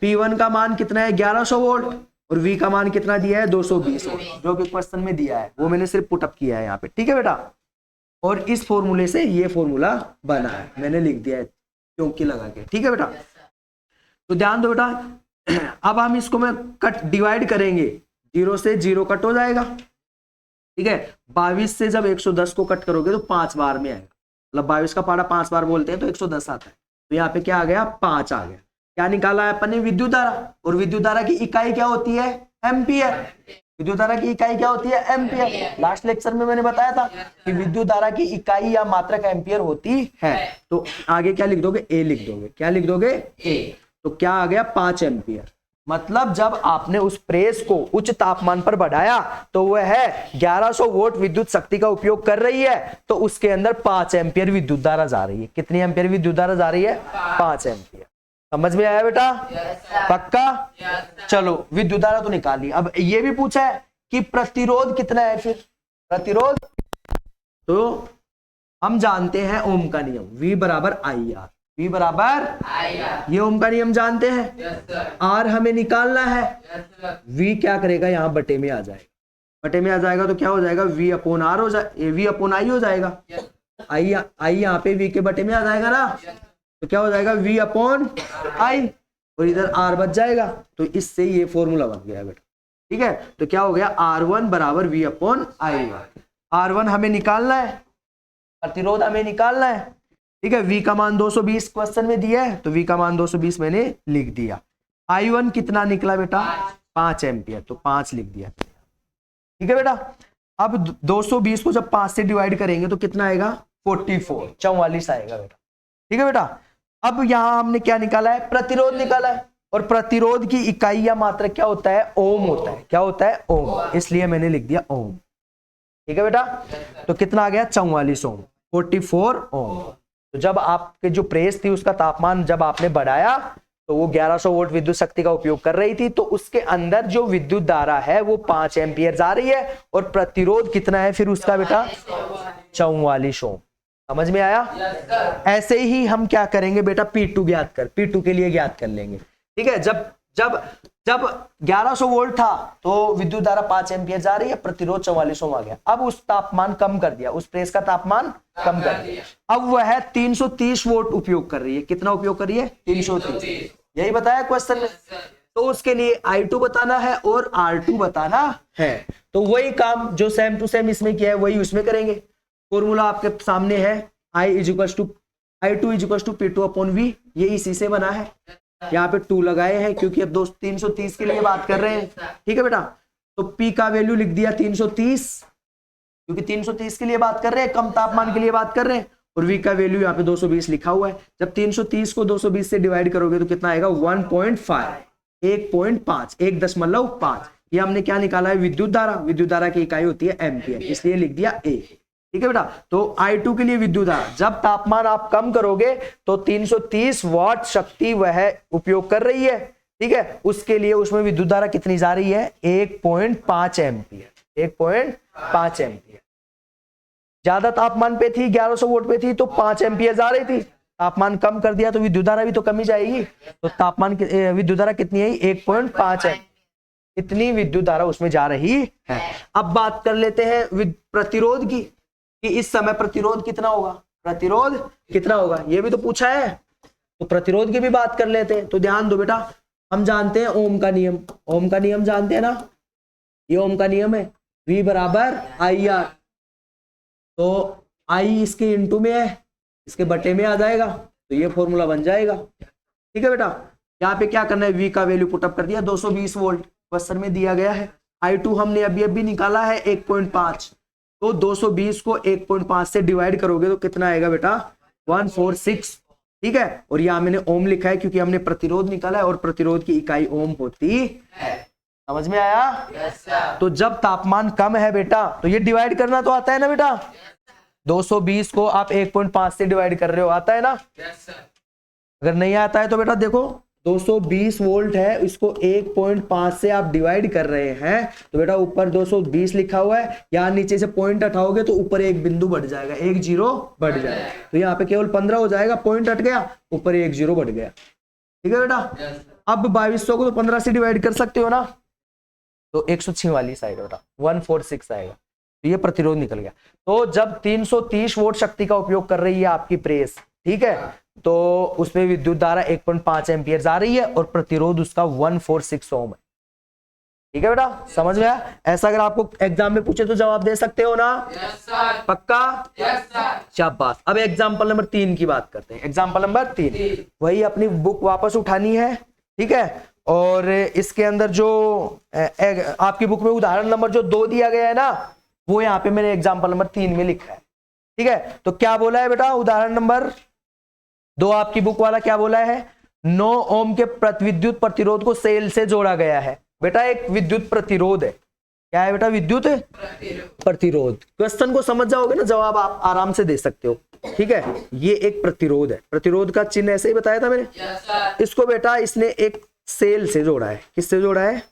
P1 का मान कितना है? 1100 वोल्ट, और V का मान कितना दिया है? 220 वोल्ट, जो कि क्वेश्चन में दिया है, वो मैंने सिर्फ पुट अप किया है यहाँ पे। ठीक है बेटा, और इस फॉर्मूले से ये फॉर्मूला बना है, मैंने लिख दिया है चौकी लगा के। ठीक है बेटा, तो ध्यान दो बेटा, अब हम इसको मैं डिवाइड करेंगे, 0 से 0 कट हो जाएगा। ठीक है, 22 से जब 110 को कट करोगे तो 5 बार में आएगा, मतलब 22 का पारा 5 बार बोलते हैं तो 110 आता है, तो यहाँ पे क्या आ गया? 5 आ गया। क्या निकाला है अपन ने? विद्युत धारा, और विद्युत धारा की इकाई क्या होती है? एम्पियर। विद्युत धारा की इकाई क्या होती है? एम्पियर। लास्ट लेक्चर में मैंने बताया था कि विद्युत धारा की इकाई या मात्रक एम्पियर होती है। तो आगे क्या लिख दोगे? ए लिख दोगे। क्या लिख दोगे? ए। तो क्या आ गया? 5 एम्पियर। मतलब जब आपने उस प्रेस को उच्च तापमान पर बढ़ाया तो वह 1100 वोल्ट विद्युत शक्ति का उपयोग कर रही है, तो उसके अंदर 5 एम्पियर विद्युत धारा जा रही है। कितनी एम्पियर विद्युत धारा जा रही है? 5 एम्पियर। समझ में आया बेटा? पक्का? चलो, विद्युत धारा तो निकाल ली। अब ये भी पूछा है कि प्रतिरोध कितना है। फिर प्रतिरोध तो हम जानते हैं ओम का नियम, V = IR। V = ये ओम का नियम जानते हैं। R हमें निकालना है, V क्या करेगा? यहाँ बटे में आ जाएगा, बटे में आ जाएगा तो क्या हो जाएगा? V/R हो जाए, V/I हो जाएगा। I यहाँ पे V के बटे में आ जाएगा ना, तो क्या हो जाएगा? V/I, और इधर R बच जाएगा, तो इससे ये फॉर्मूला बन गया बेटा। ठीक है, तो क्या हो गया? R1 = V/I1। R1 हमें निकालना है, प्रतिरोध हमें निकालना है। ठीक है, V का मान 220 क्वेश्चन में दिया है, तो V का मान 220 मैंने लिख दिया। I1 कितना निकला बेटा? 5 एम्पियर, तो 5 लिख दिया। ठीक है बेटा, अब 220 को जब 5 से डिवाइड करेंगे तो कितना आएगा? 44 आएगा बेटा। ठीक है बेटा, अब यहां हमने क्या निकाला है? प्रतिरोध निकाला है, और प्रतिरोध की इकाई या मात्रक क्या होता है? ओम होता है। क्या होता है? ओम, इसलिए मैंने लिख दिया ओम। ठीक है बेटा, तो कितना आ गया? 44 ओम, 44 ओम। तो जब आपके जो प्रेस थी उसका तापमान जब आपने बढ़ाया तो वो 1100 वोल्ट विद्युत शक्ति का उपयोग कर रही थी, तो उसके अंदर जो विद्युत धारा है वो 5 एम्पियर जा रही है, और प्रतिरोध कितना है फिर उसका बेटा? 44 ओम। समझ में आया? ऐसे ही हम क्या करेंगे बेटा? P2 ज्ञात कर, P2 के लिए ज्ञात कर लेंगे। ठीक है, जब 1100 वोल्ट था तो विद्युत धारा 5 एम्पियर जा रही है, प्रतिरोध 44 ओम आ गया। अब उस तापमान कम कर दिया, उस प्रेस का तापमान कम कर दिया, अब वह 330 वोल्ट उपयोग कर रही है। कितना उपयोग कर रही है? 330। यही बताया क्वेश्चन में। तो उसके लिए I2 बताना है और R2 बताना है। तो वही काम जो सेम टू सेम इसमें किया है वही उसमें करेंगे। फॉर्मूला आपके सामने है, I2 is to P2 upon V, ये इसी से बना है। यहाँ पे 2 लगाए हैं क्योंकि अब 330 के लिए बात कर रहे हैं, ठीक है बेटा। तो P का वैल्यू लिख दिया 330, क्योंकि 330 के लिए बात कर रहे हैं, कम तापमान के लिए बात कर रहे हैं, और V का वैल्यू यहाँ पे 220 लिखा हुआ है। जब 330 को 220 से डिवाइड करोगे तो कितना आएगा 1.5, 1.5, 1.5। ये हमने क्या निकाला है, विद्युत धारा। विद्युत धारा की इकाई होती है एम्पियर, इसलिए लिख दिया A, ठीक है बेटा। तो I2 के लिए विद्युत धारा, जब तापमान आप कम करोगे तो 330 वाट शक्ति वह उपयोग कर रही है, ठीक है, उसके लिए उसमें विद्युत धारा कितनी जा रही है, 1.5 एम्पियर, 1.5 एम्पियर। ज्यादा तापमान पे थी, 1100 वोल्ट पे थी, तो 5 एम्पियर जा रही थी। तापमान कम कर दिया तो विद्युत धारा भी तो कम ही जाएगी। तो तापमान विद्युत धारा कितनी है, 1.5 है, इतनी विद्युत धारा उसमें जा रही है। अब बात कर लेते हैं प्रतिरोध की, कि इस समय प्रतिरोध कितना होगा, प्रतिरोध कितना होगा, ये भी तो पूछा है। तो प्रतिरोध की भी बात कर लेते हैं। तो ध्यान दो बेटा, हम जानते हैं ओम का नियम, ओम का नियम जानते हैं ना, ये ओम का नियम है, V बराबर IR। तो I इसके इंटू में है, इसके बटे में आ जाएगा, तो ये फॉर्मूला बन जाएगा, ठीक है बेटा। यहाँ पे क्या करना है, V का वैल्यू पुटअप कर दिया 220 वोल्ट, क्वेश्चन में दिया गया है। I2 हमने अभी निकाला है 1.5, तो 220 को 1.5 से डिवाइड करोगे तो कितना आएगा बेटा, 146, ठीक है। और यहाँ मैंने ओम लिखा है क्योंकि हमने प्रतिरोध निकाला है और प्रतिरोध की इकाई ओम होती है। समझ में आया? yes, तो जब तापमान कम है बेटा, तो ये डिवाइड करना तो आता है ना बेटा, 220 को आप 1.5 से डिवाइड कर रहे हो, आता है ना? yes, अगर नहीं आता है तो बेटा देखो, 220 वोल्ट है, इसको 1.5 से आप डिवाइड कर रहे हैं, तो बेटा ऊपर 220 लिखा हुआ है, यहाँ नीचे से पॉइंट हटाओगे तो ऊपर एक बिंदु बढ़ जाएगा, एक जीरो बढ़ जाएगा, तो यहाँ पे केवल 15 हो जाएगा, पॉइंट हट गया, ऊपर एक जीरो बढ़ गया, ठीक है बेटा। अब 2200 को तो 15 से डिवाइड कर सकते हो ना, तो 146 आएगा बेटा, 146 आएगा, तो ये प्रतिरोध निकल गया। तो जब 330 वोल्ट शक्ति का उपयोग कर रही है आपकी प्रेस, ठीक है, तो उसमें विद्युत धारा 1.5 एम्पियर जा रही है और प्रतिरोध उसका 146 ओम है, ठीक है बेटा, समझ में आया? ऐसा अगर आपको एग्जाम में पूछे तो जवाब दे सकते हो ना? yes, sir. पक्का? yes, sir. शाबाश। अब एग्जाम्पल नंबर 3 की बात करते हैं। एग्जाम्पल नंबर 3, वही अपनी बुक वापस उठानी है, ठीक है, और इसके अंदर जो आपकी बुक में उदाहरण नंबर जो 2 दिया गया है ना, वो यहाँ पे मैंने एग्जाम्पल नंबर 3 में लिखा है, ठीक है। तो क्या बोला है बेटा, उदाहरण नंबर 2 आपकी बुक वाला क्या बोला है, 9 ओम के विद्युत प्रतिरोध को सेल से जोड़ा गया है। बेटा एक विद्युत प्रतिरोध है, क्या है बेटा, विद्युत प्रतिरोध। क्वेश्चन को समझ जाओगे ना, जवाब आप आराम से दे सकते हो, ठीक है। ये एक प्रतिरोध है, प्रतिरोध का चिन्ह ऐसे ही बताया था मैंने। yes, इसको बेटा इसने एक सेल से जोड़ा है, किससे जोड़ा है,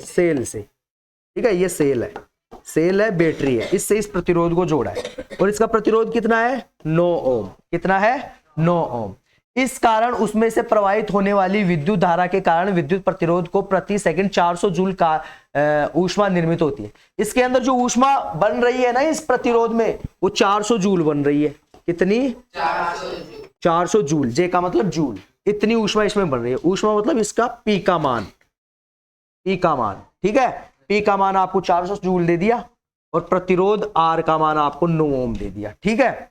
सेल से, ठीक है, ये सेल है, बैटरी है, इससे इस प्रतिरोध को जोड़ा है, और इसका प्रतिरोध कितना है, 9 ओम। कितना है, 9 ओम। इस कारण उसमें से प्रवाहित होने वाली विद्युत धारा के कारण विद्युत प्रतिरोध को प्रति सेकंड 400 जूल का ऊष्मा निर्मित होती है। इसके अंदर जो ऊष्मा बन रही है ना इस प्रतिरोध में, वो 400 जूल बन रही है। कितनी, 400 जूल, जे का मतलब जूल, इतनी ऊष्मा इसमें बन रही है। ऊष्मा मतलब इसका पी का मान, ठीक है, पी का मान आपको 400 जूल दे दिया और प्रतिरोध आर का मान आपको 9 ओम दे दिया, ठीक है।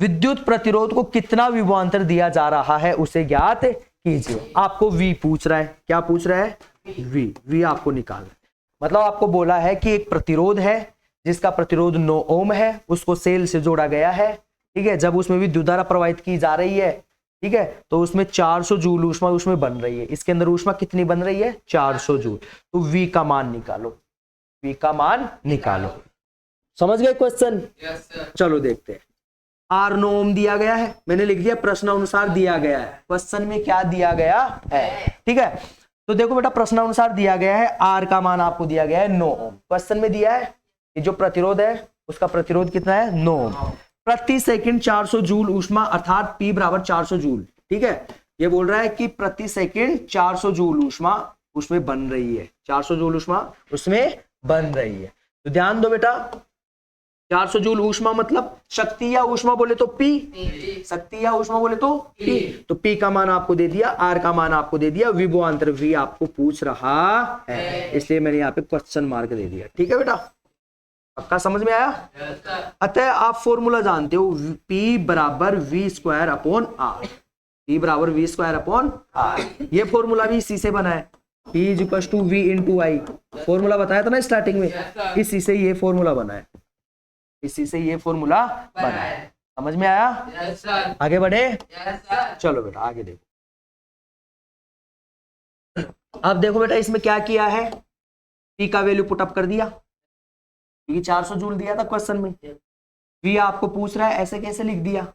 विद्युत प्रतिरोध को कितना विभवांतर दिया जा रहा है उसे ज्ञात कीजिए। आपको V पूछ रहा है, क्या पूछ रहा है, V आपको निकालना है। मतलब आपको बोला है कि एक प्रतिरोध है जिसका प्रतिरोध 9 ओम है, उसको सेल से जोड़ा गया है, ठीक है। जब उसमें विद्युत धारा प्रवाहित की जा रही है, ठीक है, तो उसमें 400 जूल ऊष्मा उसमें बन रही है। इसके अंदर ऊष्मा कितनी बन रही है, 400 जूल। तो V का मान निकालो, V का मान निकालो। समझ गए क्वेश्चन? चलो देखते हैं। R 9 ओम दिया गया है, मैंने लिख दिया प्रश्न अनुसार दिया गया है। क्वेश्चन में क्या दिया गया है, ठीक है। तो देखो बेटा प्रश्न अनुसार दिया गया है, R का मान आपको दिया गया है 9 ओम। क्वेश्चन में दिया है कि जो प्रतिरोध है उसका प्रतिरोध कितना है, 9 ओम। प्रति सेकंड 400 जूल ऊष्मा अर्थात P बराबर 400 जूल, ठीक है। ये बोल रहा है कि प्रति सेकंड 400 जूल ऊष्मा उसमें बन रही है, 400 जूल ऊष्मा उसमें बन रही है। तो ध्यान दो बेटा, 400 जूल ऊष्मा मतलब शक्ति या ऊष्मा बोले तो P, शक्ति या ऊष्मा बोले तो P। तो P का मान आपको दे दिया, R का मान आपको दे दिया, विभवांतर V आपको पूछ रहा है, इसलिए मैंने यहाँ पे क्वेश्चन मार्क दे दिया। ठीक है बेटा, पक्का समझ में आया? अतः आप फॉर्मूला जानते हो, P बराबर V square upon R, P बराबर V स्क्वायर अपॉन R। ये फॉर्मूला भी इसी से बना है, P is equal to V into I. Formula बताया था ना स्टार्टिंग में, इसी से ये फॉर्मूला बना है, इसी से ये फॉर्मूला बना है। समझ में आया? आगे बढ़े? चलो बेटा आगे देखो। अब देखो बेटा इसमें क्या किया है, P का वैल्यू पुटअप कर दिया, क्योंकि 400 जूल दिया था क्वेश्चन में, V आपको पूछ रहा है ऐसे कैसे लिख दिया,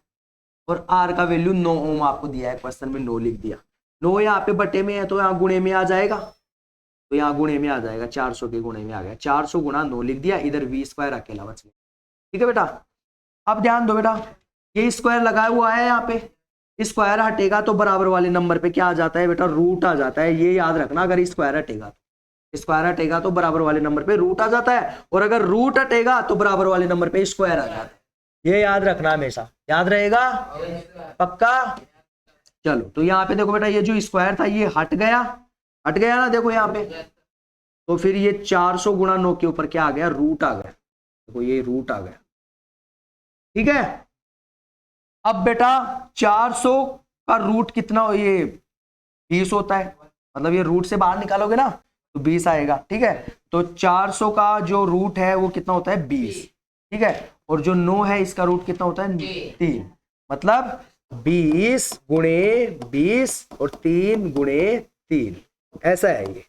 और R का वैल्यू 9 ओम आपको दिया है क्वेश्चन में, 9 लिख दिया। 9 यहाँ पे बटे में है तो यहाँ गुणे में आ जाएगा, तो यहाँ गुणे में आ जाएगा, 400 के गुणे में आ गया, 400 गुणा 9 लिख दिया, इधर V स्क्वायर अकेला बच गया। ठीक है बेटा, अब ध्यान दो बेटा, ये स्क्वायर लगाया हुआ है यहाँ पे, स्क्वायर हटेगा तो बराबर वाले नंबर पे क्या आ जाता है बेटा, रूट आ जाता है। ये याद रखना, अगर स्क्वायर हटेगा तो, स्क्वायर हटेगा तो बराबर वाले नंबर पे रूट आ जाता है, और अगर रूट हटेगा तो बराबर वाले नंबर पे स्क्वायर आ जाता है। ये याद रखना हमेशा, याद रहेगा? पक्का? चलो तो यहाँ पे देखो बेटा, ये जो स्क्वायर था ये हट गया ना, देखो यहाँ पे, तो फिर ये 400 गुणा 9 के ऊपर क्या आ गया, रूट आ गया। देखो ये रूट आ गया। ठीक है, अब बेटा 400 का रूट कितना, ये 20 होता है, मतलब ये रूट से बाहर निकालोगे ना तो 20 आएगा। ठीक है, तो 400 का जो रूट है वो कितना होता है, 20। ठीक है, और जो 9 है इसका रूट कितना होता है, 3, मतलब 20 गुणे 20 और 3 गुणे 3, ऐसा है ये।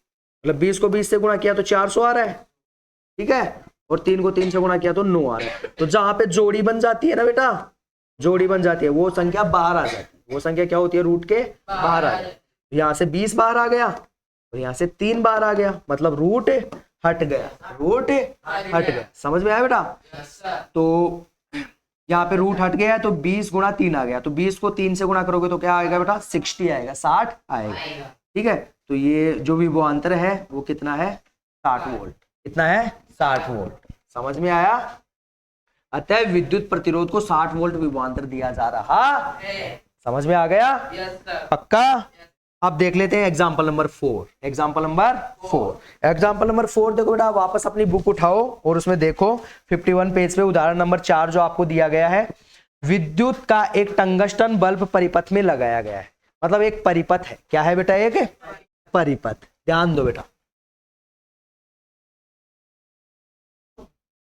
मतलब 20 को 20 से गुणा किया तो 400 आ रहा है। ठीक है, और 3 को 3 से गुणा किया तो 9 आ रहा है। तो जहां पे जोड़ी बन जाती है ना बेटा, जोड़ी बन जाती है, वो संख्या बाहर आ जाती है, वो संख्या क्या होती है, रूट के बाहर आ जाती है। यहाँ से 20 बाहर आ गया और यहाँ से 3 बाहर आ गया, मतलब रूट हट गया, रूट हट गया। समझ में आया बेटा? तो यहाँ पे रूट हट गया है तो 20 गुणा 3 आ गया, तो 20 को 3 से गुणा करोगे तो क्या आएगा बेटा, 60 आएगा, 60 आएगा। ठीक है, तो ये जो विभवांतर है वो कितना है, 60 वोल्ट। कितना है, 60 वोल्ट। समझ में आया? अतः विद्युत प्रतिरोध को 60 वोल्ट विभवांतर दिया जा रहा है। समझ में आ गया? पक्का? अब देख लेते हैं एग्जाम्पल नंबर 4। एग्जाम्पल नंबर 4 देखो बेटा, वापस अपनी बुक उठाओ और उसमें देखो 51 पेज पे उदाहरण नंबर 4 जो आपको दिया गया है, विद्युत का एक टंगस्टन बल्ब परिपथ में लगाया गया है। मतलब एक परिपथ है, क्या है बेटा, एक परिपथ। ध्यान दो बेटा,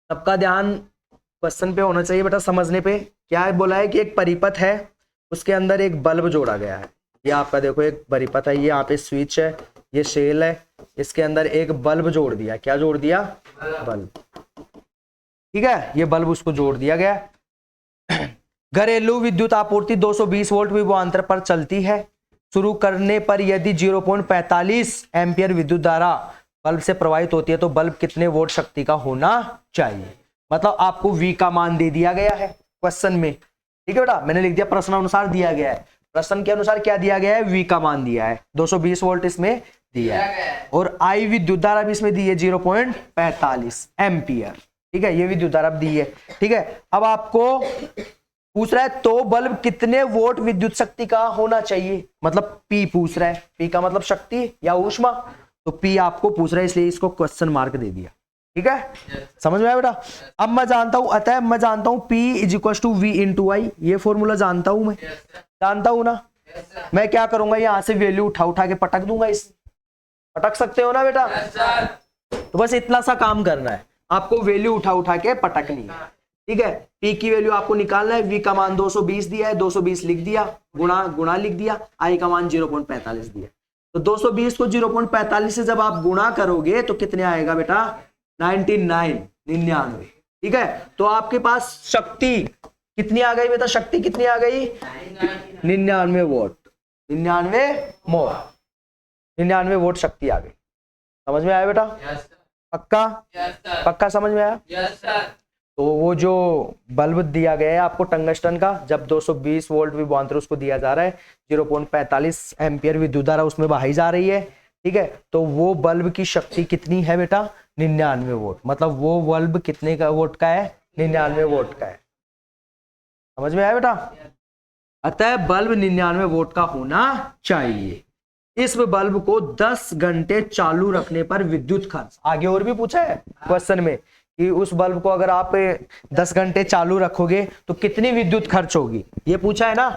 सबका ध्यान क्वेश्चन पे होना चाहिए बेटा, समझने पे। क्या बोला है कि एक परिपथ है, उसके अंदर एक बल्ब जोड़ा गया है। ये आपका देखो एक परिपथ है, ये यहाँ पे स्विच है, ये शेल है, इसके अंदर एक बल्ब जोड़ दिया। क्या जोड़ दिया, बल्ब। ठीक है, ये बल्ब उसको जोड़ दिया गया। घरेलू विद्युत आपूर्ति 220 वोल्ट विभवांतर पर चलती है। शुरू करने पर यदि 0.45 एम्पियर विद्युत धारा बल्ब से प्रवाहित होती है तो बल्ब कितने वोल्ट शक्ति का होना चाहिए। मतलब आपको V का मान दे दिया गया है क्वेश्चन में। ठीक है बेटा, मैंने लिख दिया प्रश्न अनुसार दिया गया है। प्रश्न के अनुसार क्या दिया गया है, V का मान दिया है, 220 वोल्ट इसमें दिया है, और I विद्युत धारा भी इसमें दी है 0.45 एम्पियर। ठीक है, ये विद्युत धारा दी है। ठीक है, अब आपको पूछ रहा है तो बल्ब कितने वोल्ट विद्युत शक्ति का होना चाहिए, मतलब P पूछ रहा है। P का मतलब शक्ति या ऊष्मा, तो P आपको पूछ रहा है, इसलिए इसको क्वेश्चन मार्क दे दिया। ठीक है, समझ में आया बेटा? अब मैं जानता हूं, अतः मैं जानता हूं P is equal to V into I. ये फॉर्मूला जानता हूं मैं, जानता हूं ना। मैं क्या करूंगा, यहां से वैल्यू उठा के पटक दूंगा। इस पटक सकते हो ना बेटा? तो बस इतना सा काम करना है, आपको वैल्यू उठा के पटकनी है। ठीक है, P की वैल्यू आपको निकालना है। V का मान 220 दिया है, 220 लिख दिया, गुणा लिख दिया, I का मान 0.45 दिया। तो 220 को 0.45 से जब आप गुणा करोगे तो कितने आएगा बेटा, 99। ठीक है, तो आपके पास शक्ति कितनी आ गई बेटा, शक्ति कितनी आ गई, 99 वोल्ट। 99 वोल्ट शक्ति आ गई। समझ में आया बेटा? पक्का? पक्का समझ में आया? तो वो जो बल्ब दिया गया है आपको टंगस्टन का, जब 220 वोल्ट विभवांतर उसको दिया जा रहा है, 0.45 एम्पियर विद्युत धारा उसमें बहाई जा रही है। ठीक है, तो वो बल्ब की शक्ति कितनी है बेटा, 99 वोल्ट। मतलब वो बल्ब कितने का वोल्ट का है, 99 वोल्ट का है। समझ में आया बेटा? अतः बल्ब 99 वोल्ट का होना चाहिए। इस बल्ब को 10 घंटे चालू रखने पर विद्युत खर्च, आगे और भी पूछा है क्वेश्चन में कि उस बल्ब को अगर आप 10 घंटे चालू रखोगे तो कितनी विद्युत खर्च होगी, ये पूछा है ना।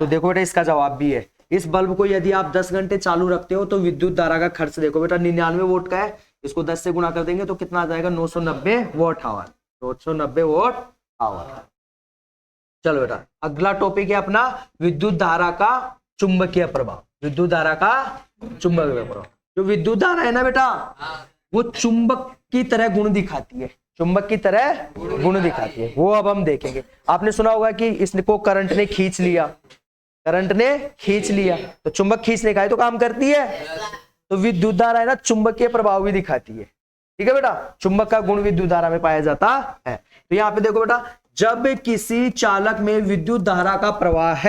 तो देखो बेटा इसका जवाब भी है, इस बल्ब को यदि आप 10 घंटे चालू रखते हो तो विद्युत धारा का खर्च देखो बेटा 99 वोल्ट का है, इसको 10 से गुणा कर देंगे तो कितना आ जाएगा 990 वोट आवर, 990 वोट आवर। चलो बेटा अगला टॉपिक है अपना विद्युत धारा का चुंबकीय प्रभाव। विद्युत धारा का चुंबकीय प्रभाव, जो विद्युत धारा है ना बेटा वो चुंबक की तरह गुण दिखाती है, चुंबक की तरह गुण दिखाती है, वो अब हम देखेंगे। आपने सुना होगा कि इसको करंट ने खींच लिया, करंट ने खींच लिया, तो चुंबक खींचने का ही तो काम करती है। तो विद्युत धारा है ना चुंबकीय प्रभाव भी दिखाती है, ठीक है बेटा, चुंबक का गुण विद्युत धारा में पाया जाता है। तो यहाँ पे देखो बेटा, जब किसी चालक में विद्युत धारा का प्रवाह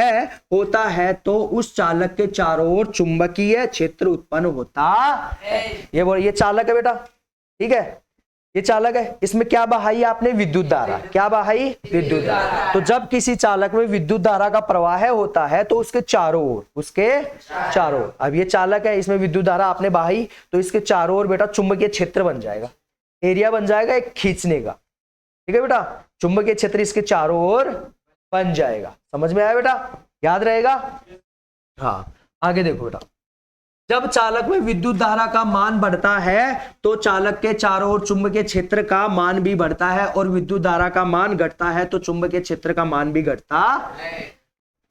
होता है तो उस चालक के चारों ओर चुंबकीय क्षेत्र उत्पन्न होता है। ये चालक है बेटा, ठीक है, ये चालक है, इसमें क्या बहाई आपने, विद्युत धारा, क्या बहाई, विद्युत धारा। तो जब किसी चालक में विद्युत धारा का प्रवाह होता है तो उसके चारों ओर, उसके चारों ओर, अब ये चालक है, इसमें विद्युत धारा आपने बहाई तो इसके चारों ओर बेटा चुंबकीय क्षेत्र बन जाएगा, एरिया बन जाएगा एक खींचने का, ठीक है बेटा, चुंबकीय क्षेत्र इसके चारों ओर बन जाएगा। समझ में आया बेटा, याद रहेगा। हाँ आगे देखो बेटा, जब चालक में विद्युत धारा का मान बढ़ता है तो चालक के चारों ओर चुंबकीय क्षेत्र का मान भी बढ़ता है, और विद्युत धारा का मान घटता है तो चुंबकीय क्षेत्र का मान भी घटता है।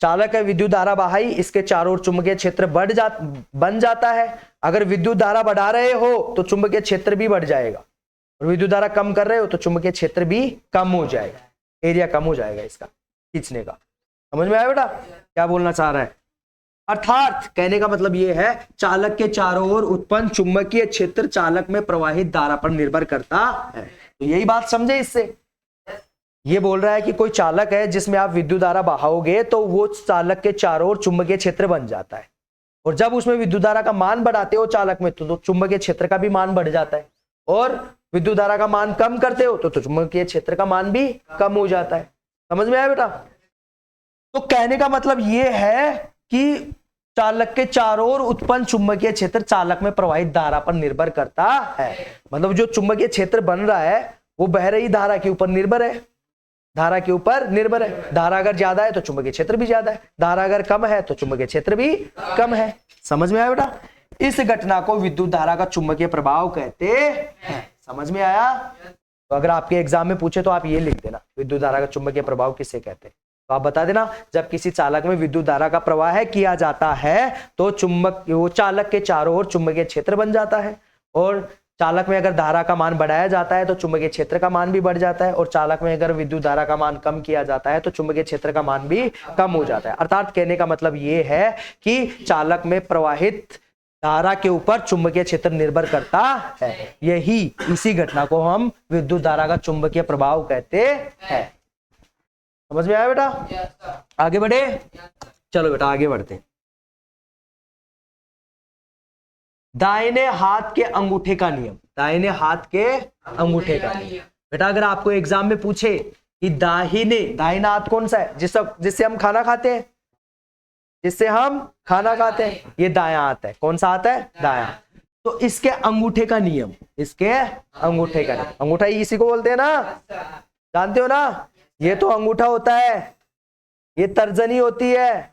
चालक है, विद्युत धारा बहाई, इसके चारों ओर चुंबकीय क्षेत्र बन जाता है। अगर विद्युत धारा बढ़ा रहे हो तो चुंबकीय क्षेत्र भी बढ़ जाएगा, और विद्युत धारा कम कर रहे हो तो चुंबकीय क्षेत्र भी कम हो जाएगा, एरिया कम हो जाएगा इसका खींचने का। समझ में आया बेटा क्या बोलना चाह रहा है? अर्थात कहने का मतलब यह है, चालक के चारों ओर उत्पन्न चुंबकीय क्षेत्र चालक में प्रवाहित धारा पर निर्भर करता है। तो यही बात समझे इससे, ये बोल रहा है कि कोई चालक है जिसमें आप विद्युत धारा बहाओगे तो वो चालक के चारों ओर चुंबकीय क्षेत्र बन जाता है, और जब उसमें विद्युत धारा का मान बढ़ाते हो चालक में तो चुंबकीय क्षेत्र का भी मान बढ़ जाता है, और विद्युत धारा का मान कम करते हो तो चुंबकीय क्षेत्र का मान भी कम हो जाता है। समझ में आया बेटा? तो कहने का मतलब यह है कि चालक के चारों ओर उत्पन्न चुंबकीय क्षेत्र चालक में प्रवाहित धारा पर निर्भर करता है। मतलब जो चुंबकीय क्षेत्र बन रहा है वो बह रही धारा के ऊपर निर्भर है, धारा के ऊपर निर्भर है। धारा अगर ज्यादा है तो चुंबकीय क्षेत्र भी ज्यादा है, धारा अगर कम है तो चुंबकीय क्षेत्र भी कम है। समझ में आया बेटा? इस घटना को विद्युत धारा का चुंबकीय प्रभाव कहते हैं। समझ में आया? तो अगर आपके एग्जाम में पूछे तो आप ये लिख देना, विद्युत धारा का चुंबकीय प्रभाव किसे कहते हैं। तो आप बता देना, जब किसी चालक में विद्युत धारा का प्रवाह किया जाता है तो वो चालक के चारों ओर चुंबकीय क्षेत्र बन जाता है, और चालक में अगर धारा का मान बढ़ाया जाता है तो चुंबकीय क्षेत्र का मान भी बढ़ जाता है, और चालक में अगर विद्युत धारा का मान कम किया जाता है तो चुंबकीय क्षेत्र का मान भी कम हो जाता है। अर्थात कहने का मतलब ये है कि चालक में प्रवाहित धारा के ऊपर चुंबकीय क्षेत्र निर्भर करता है। यही इसी घटना को हम विद्युत धारा का चुंबकीय प्रभाव कहते हैं। समझ में आया बेटा? आगे बढ़े, चलो बेटा आगे बढ़ते। दाहिने हाथ के अंगूठे का नियम, दाहिने हाथ के अंगूठे का नियम। बेटा अगर आपको एग्जाम में पूछे कि दाहिना हाथ कौन सा है, जिससे हम खाना खाते हैं, जिससे हम खाना खाते हैं, ये दायां हाथ है। कौन सा हाथ है? दायां। तो इसके अंगूठे का नियम, इसके अंगूठे का नियम, अंगूठा इसी को बोलते हैं ना, जानते हो ना? ये तो अंगूठा होता है, ये तर्जनी होती है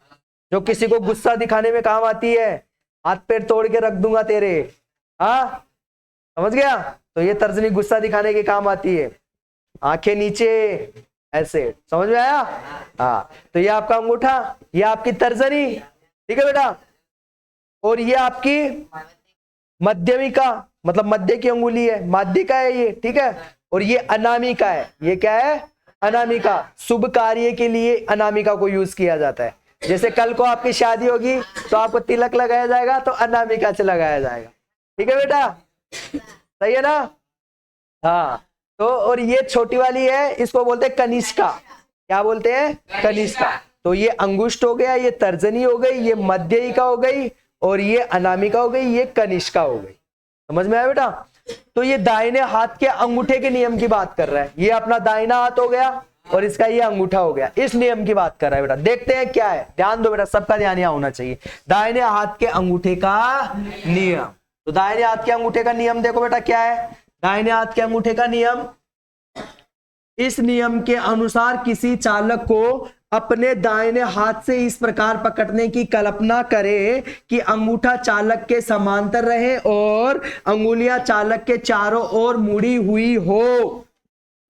जो किसी को गुस्सा दिखाने में काम आती है, हाथ पैर तोड़ के रख दूंगा तेरे, हाँ समझ गया? तो ये तर्जनी गुस्सा दिखाने के काम आती है, आंखें नीचे ऐसे, समझ में आया? हाँ, तो ये आपका अंगूठा, ये आपकी तर्जनी, ठीक है बेटा, और ये आपकी मध्यमिका, मतलब मध्य की अंगुली है, माध्यिका है ये, ठीक है, और ये अनामिका है। ये क्या है? अनामिका। शुभ कार्य के लिए अनामिका को यूज किया जाता है। जैसे कल को आपकी शादी होगी तो आपको तिलक लगाया जाएगा तो अनामिका से लगाया जाएगा, ठीक है बेटा? सही है ना? हाँ, तो और ये छोटी वाली है, इसको बोलते हैं कनिष्का। क्या बोलते हैं? कनिष्का। तो ये अंगुष्ठ हो गया, ये तर्जनी हो गई, ये मध्यिका हो गई, और ये अनामिका हो गई, ये कनिष्का हो गई। समझ में आया बेटा? तो ये दाहिने हाथ के अंगूठे के नियम की बात कर रहा है। ये अपना दाहिना हाथ हो गया और इसका ये अंगूठा हो गया, इस नियम की बात कर रहा है बेटा। देखते हैं क्या है, ध्यान दो बेटा, सबका ध्यान यहां होना चाहिए। दाहिने हाथ के अंगूठे का नियम, तो दाहिने हाथ के अंगूठे का नियम देखो बेटा क्या है। दाहिने हाथ के अंगूठे का नियम, इस नियम के अनुसार किसी चालक को अपने दाहिने हाथ से इस प्रकार पकड़ने की कल्पना करे कि अंगूठा चालक के समांतर रहे और अंगुलियां चालक के चारों ओर मुड़ी हुई हो।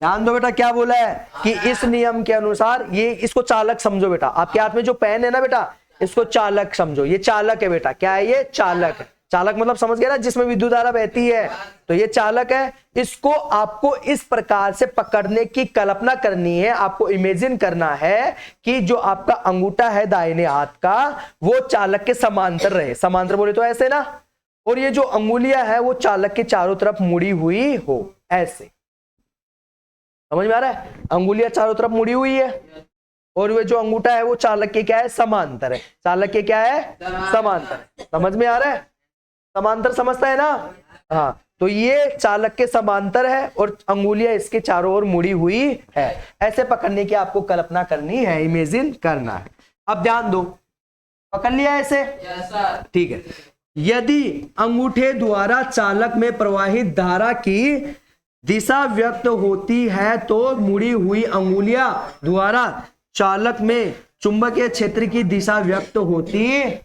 ध्यान दो बेटा क्या बोला है कि इस नियम के अनुसार, ये इसको चालक समझो बेटा, आपके हाथ में जो पेन है ना बेटा, इसको चालक समझो। ये चालक है बेटा, क्या है ये? चालक है। चालक मतलब समझ गया ना, जिसमें विद्युत धारा बहती है, तो ये चालक है। इसको आपको इस प्रकार से पकड़ने की कल्पना करनी है, आपको इमेजिन करना है कि जो आपका अंगूठा है दाहिने हाथ का, वो चालक के समांतर रहे। समांतर बोले तो ऐसे ना, और ये जो अंगुलियां है वो चालक के चारों तरफ मुड़ी हुई हो, ऐसे। समझ में आ रहा है? अंगुलियां चारों तरफ मुड़ी हुई है और वो जो अंगूठा है वो चालक के क्या है? समांतर है। चालक के क्या है? समांतर। समझ में आ रहा है? समांतर समझता है ना? हाँ, तो ये चालक के समांतर है और अंगुलियां इसके चारों ओर मुड़ी हुई है। ऐसे पकड़ने की आपको कल्पना करनी है, इमेजिन करना है। अब ध्यान दो, पकड़ लिया ऐसे? ठीक है। यदि अंगूठे द्वारा चालक में प्रवाहित धारा की दिशा व्यक्त होती है तो मुड़ी हुई अंगुलियां द्वारा चालक में चुंबकीय क्षेत्र की दिशा व्यक्त होती है।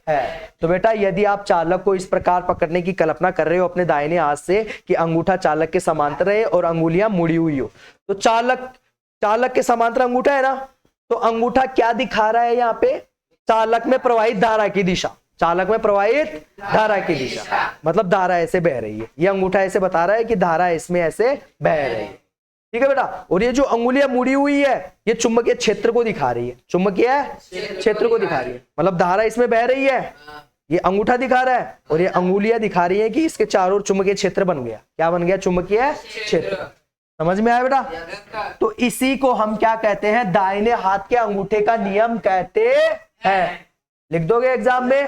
तो बेटा यदि आप चालक को इस प्रकार पकड़ने की कल्पना कर रहे हो अपने दाहिने हाथ से कि अंगूठा चालक के समांतर रहे और अंगुलियां मुड़ी हुई हो, तो चालक के समांतर अंगूठा है ना, तो अंगूठा क्या दिखा रहा है यहाँ पे? चालक में प्रवाहित धारा की दिशा। चालक में प्रवाहित धारा की दिशा मतलब धारा ऐसे बह रही है। ये अंगूठा ऐसे बता रहा है कि धारा इसमें ऐसे बह रही है। ठीक है बेटा। और ये जो अंगुलियां मुड़ी हुई है, ये चुंबकीय क्षेत्र को दिखा रही है। चुंबकीय क्षेत्र को दिखा रही है, मतलब धारा इसमें बह रही है। ये अंगूठा दिखा रहा है और ये अंगुलियां दिखा रही है कि इसके चारों ओर चुंबकीय क्षेत्र बन गया। क्या बन गया? चुंबकीय क्षेत्र। समझ में आया बेटा? तो इसी को हम क्या कहते हैं? दाहिने हाथ के अंगूठे का नियम कहते हैं। लिख दोगे एग्जाम में?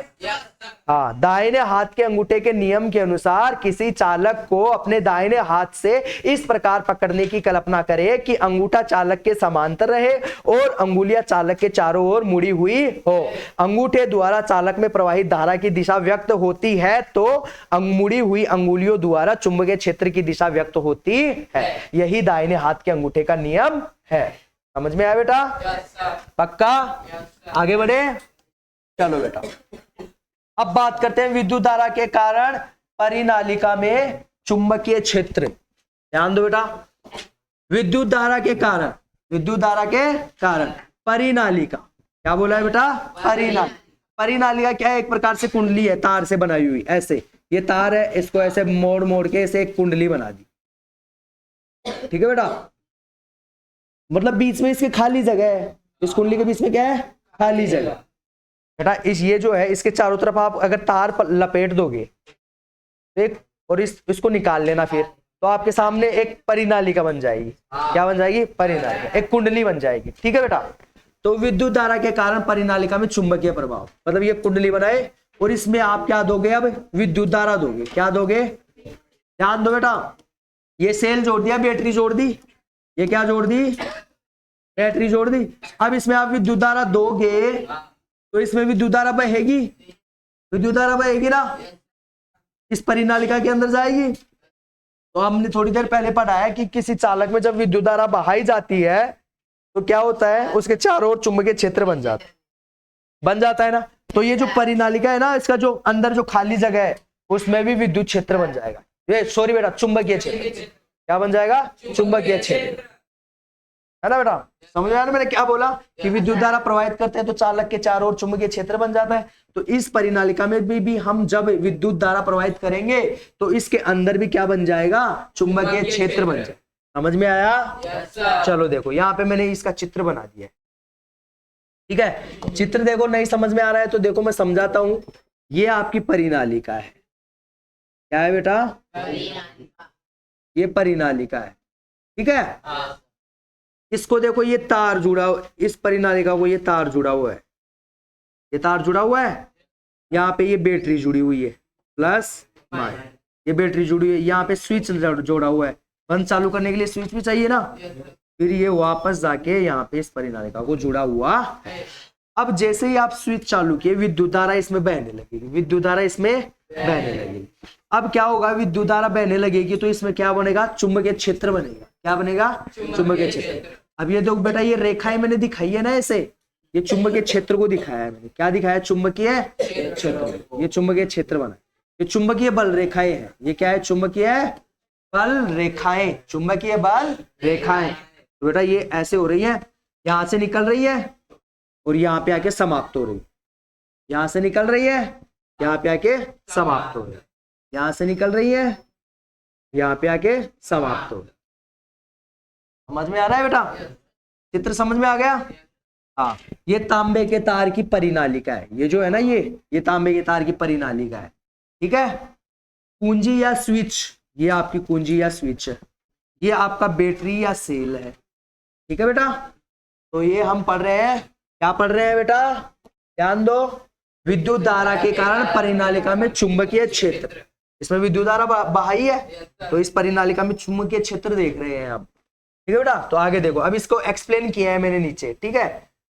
हाँ, दाहिने हाथ के अंगूठे के नियम के अनुसार किसी चालक को अपने दाहिने हाथ से इस प्रकार पकड़ने की कल्पना करे कि अंगूठा चालक के समांतर रहे और अंगुलियां चालक के चारों ओर मुड़ी हुई हो। अंगूठे द्वारा चालक में प्रवाहित धारा की दिशा व्यक्त होती है तो मुड़ी हुई अंगुलियों द्वारा चुंबकीय क्षेत्र की दिशा व्यक्त होती है। यही दाहिने हाथ के अंगूठे का नियम है। समझ में आया बेटा? पक्का? आगे बढ़े? चलो बेटा, अब बात करते हैं विद्युत धारा के कारण परिनालिका में चुंबकीय क्षेत्र। ध्यान दो बेटा, विद्युत धारा के कारण परिनालिका, क्या बोला है बेटा? परिनालिका क्या है? एक प्रकार से कुंडली है, तार से बनाई हुई। ऐसे ये तार है, इसको ऐसे मोड़ मोड़ के इसे एक कुंडली बना दी। ठीक है बेटा, मतलब बीच में इसके खाली जगह है। इस कुंडली के बीच में क्या है? खाली जगह बेटा। ये जो है, इसके चारों तरफ आप अगर तार लपेट दोगे एक और इसको निकाल लेना, फिर तो आपके सामने एक परिनालिका बन जाएगी। क्या बन जाएगी? परिनालिका, एक कुंडली बन जाएगी। ठीक है बेटा। तो विद्युत धारा के कारण परिनालिका में चुंबकीय प्रभाव, मतलब ये कुंडली बनाए और इसमें आप क्या दोगे? अब विद्युत धारा दोगे। क्या दोगे? ध्यान दो बेटा, ये सेल जोड़ दिया, बैटरी जोड़ दी, ये क्या जोड़ दी? बैटरी जोड़ दी। अब इसमें आप विद्युत धारा दोगे तो इसमें विद्युत धारा बहेगी। विद्युत धारा बहेगी ना, इस परिनालिका के अंदर जाएगी। तो हमने थोड़ी देर पहले पढ़ा है कि किसी चालक में जब विद्युत धारा बहाई जाती है तो क्या होता है? उसके चारों ओर चुंबकीय क्षेत्र बन जाता है ना। तो ये जो परिनालिका है ना, इसका जो अंदर जो खाली जगह है उसमें भी विद्युत क्षेत्र बन जाएगा। ये सॉरी बेटा, चुंबकीय क्षेत्र। क्या बन जाएगा? चुंबकीय क्षेत्र, है ना बेटा? समझ में आया ना मैंने क्या बोला? कि विद्युत धारा प्रवाहित करते हैं तो चालक के चारों ओर चुंबकीय क्षेत्र बन जाता है। तो इस परिनालिका में भी हम जब विद्युत धारा प्रवाहित करेंगे तो इसके अंदर भी क्या बन जाएगा? चुंबकीय क्षेत्र बन जाएगा। समझ में आया? चलो देखो, यहाँ पे मैंने इसका चित्र बना दिया है। ठीक है, चित्र देखो, नहीं समझ में आ रहा है तो देखो मैं समझाता हूं। ये आपकी परिनालिका है। क्या है बेटा? ये परिनालिका है। ठीक है, इसको देखो, ये तार जुड़ा हुआ, इस परिनालिका को ये तार जुड़ा हुआ है। ये तार जुड़ा हुआ है, यहाँ पे ये बैटरी जुड़ी हुई है, प्लस माइनस। ये बैटरी जुड़ी हुई है, यहाँ पे स्विच जोड़ा हुआ है, बंद चालू करने के लिए स्विच भी चाहिए ना, फिर ये वापस जाके यहाँ पे इस परिनालिका को जुड़ा हुआ है। अब जैसे ही आप स्विच चालू किए विद्युत धारा इसमें बहने लगेगी, विद्युत धारा इसमें बहने लगेगी। अब क्या होगा, विद्युत धारा बहने लगेगी तो इसमें क्या बनेगा, चुंबकीय क्षेत्र बनेगा। क्या बनेगा, चुंबकीय क्षेत्र। अब ये देखो बेटा, ये रेखाएं मैंने दिखाई है ना ऐसे, ये चुंबकीय क्षेत्र को दिखाया है मैंने। क्या दिखाया, चुंबकीय क्षेत्र। ये चुंबकीय क्षेत्र बना, ये चुंबकीय बल रेखाएं हैं। ये क्या है, चुंबकीय बल रेखाएं, चुंबकीय बल रेखाएं। तो बेटा ये ऐसे हो रही है, यहां से निकल रही है और यहाँ पे आके समाप्त हो रही है, यहां से निकल रही है, यहाँ पे आके समाप्त हो रही है, यहां से निकल रही है, यहाँ पे आके समाप्त हो रही है। समझ में आ रहा है बेटा, चित्र समझ में आ गया। हाँ, ये तांबे के तार की परिनालिका है, ये जो है ना, ये तांबे के तार की परिनालिका है। ठीक है, कुंजी या स्विच, ये आपकी कुंजी या स्विच है, ये आपका बैटरी या सेल है। ठीक है बेटा, तो ये हम पढ़ रहे हैं, क्या पढ़ रहे हैं बेटा, ध्यान दो, विद्युत धारा के कारण परिनालिका में चुंबकीय क्षेत्र, इसमें विद्युत धारा बहाई है तो इस परिनालिका में चुंबकीय क्षेत्र देख रहे हैं आप। ठीक है बेटा, तो आगे देखो, अब इसको एक्सप्लेन किया है मैंने नीचे। ठीक है,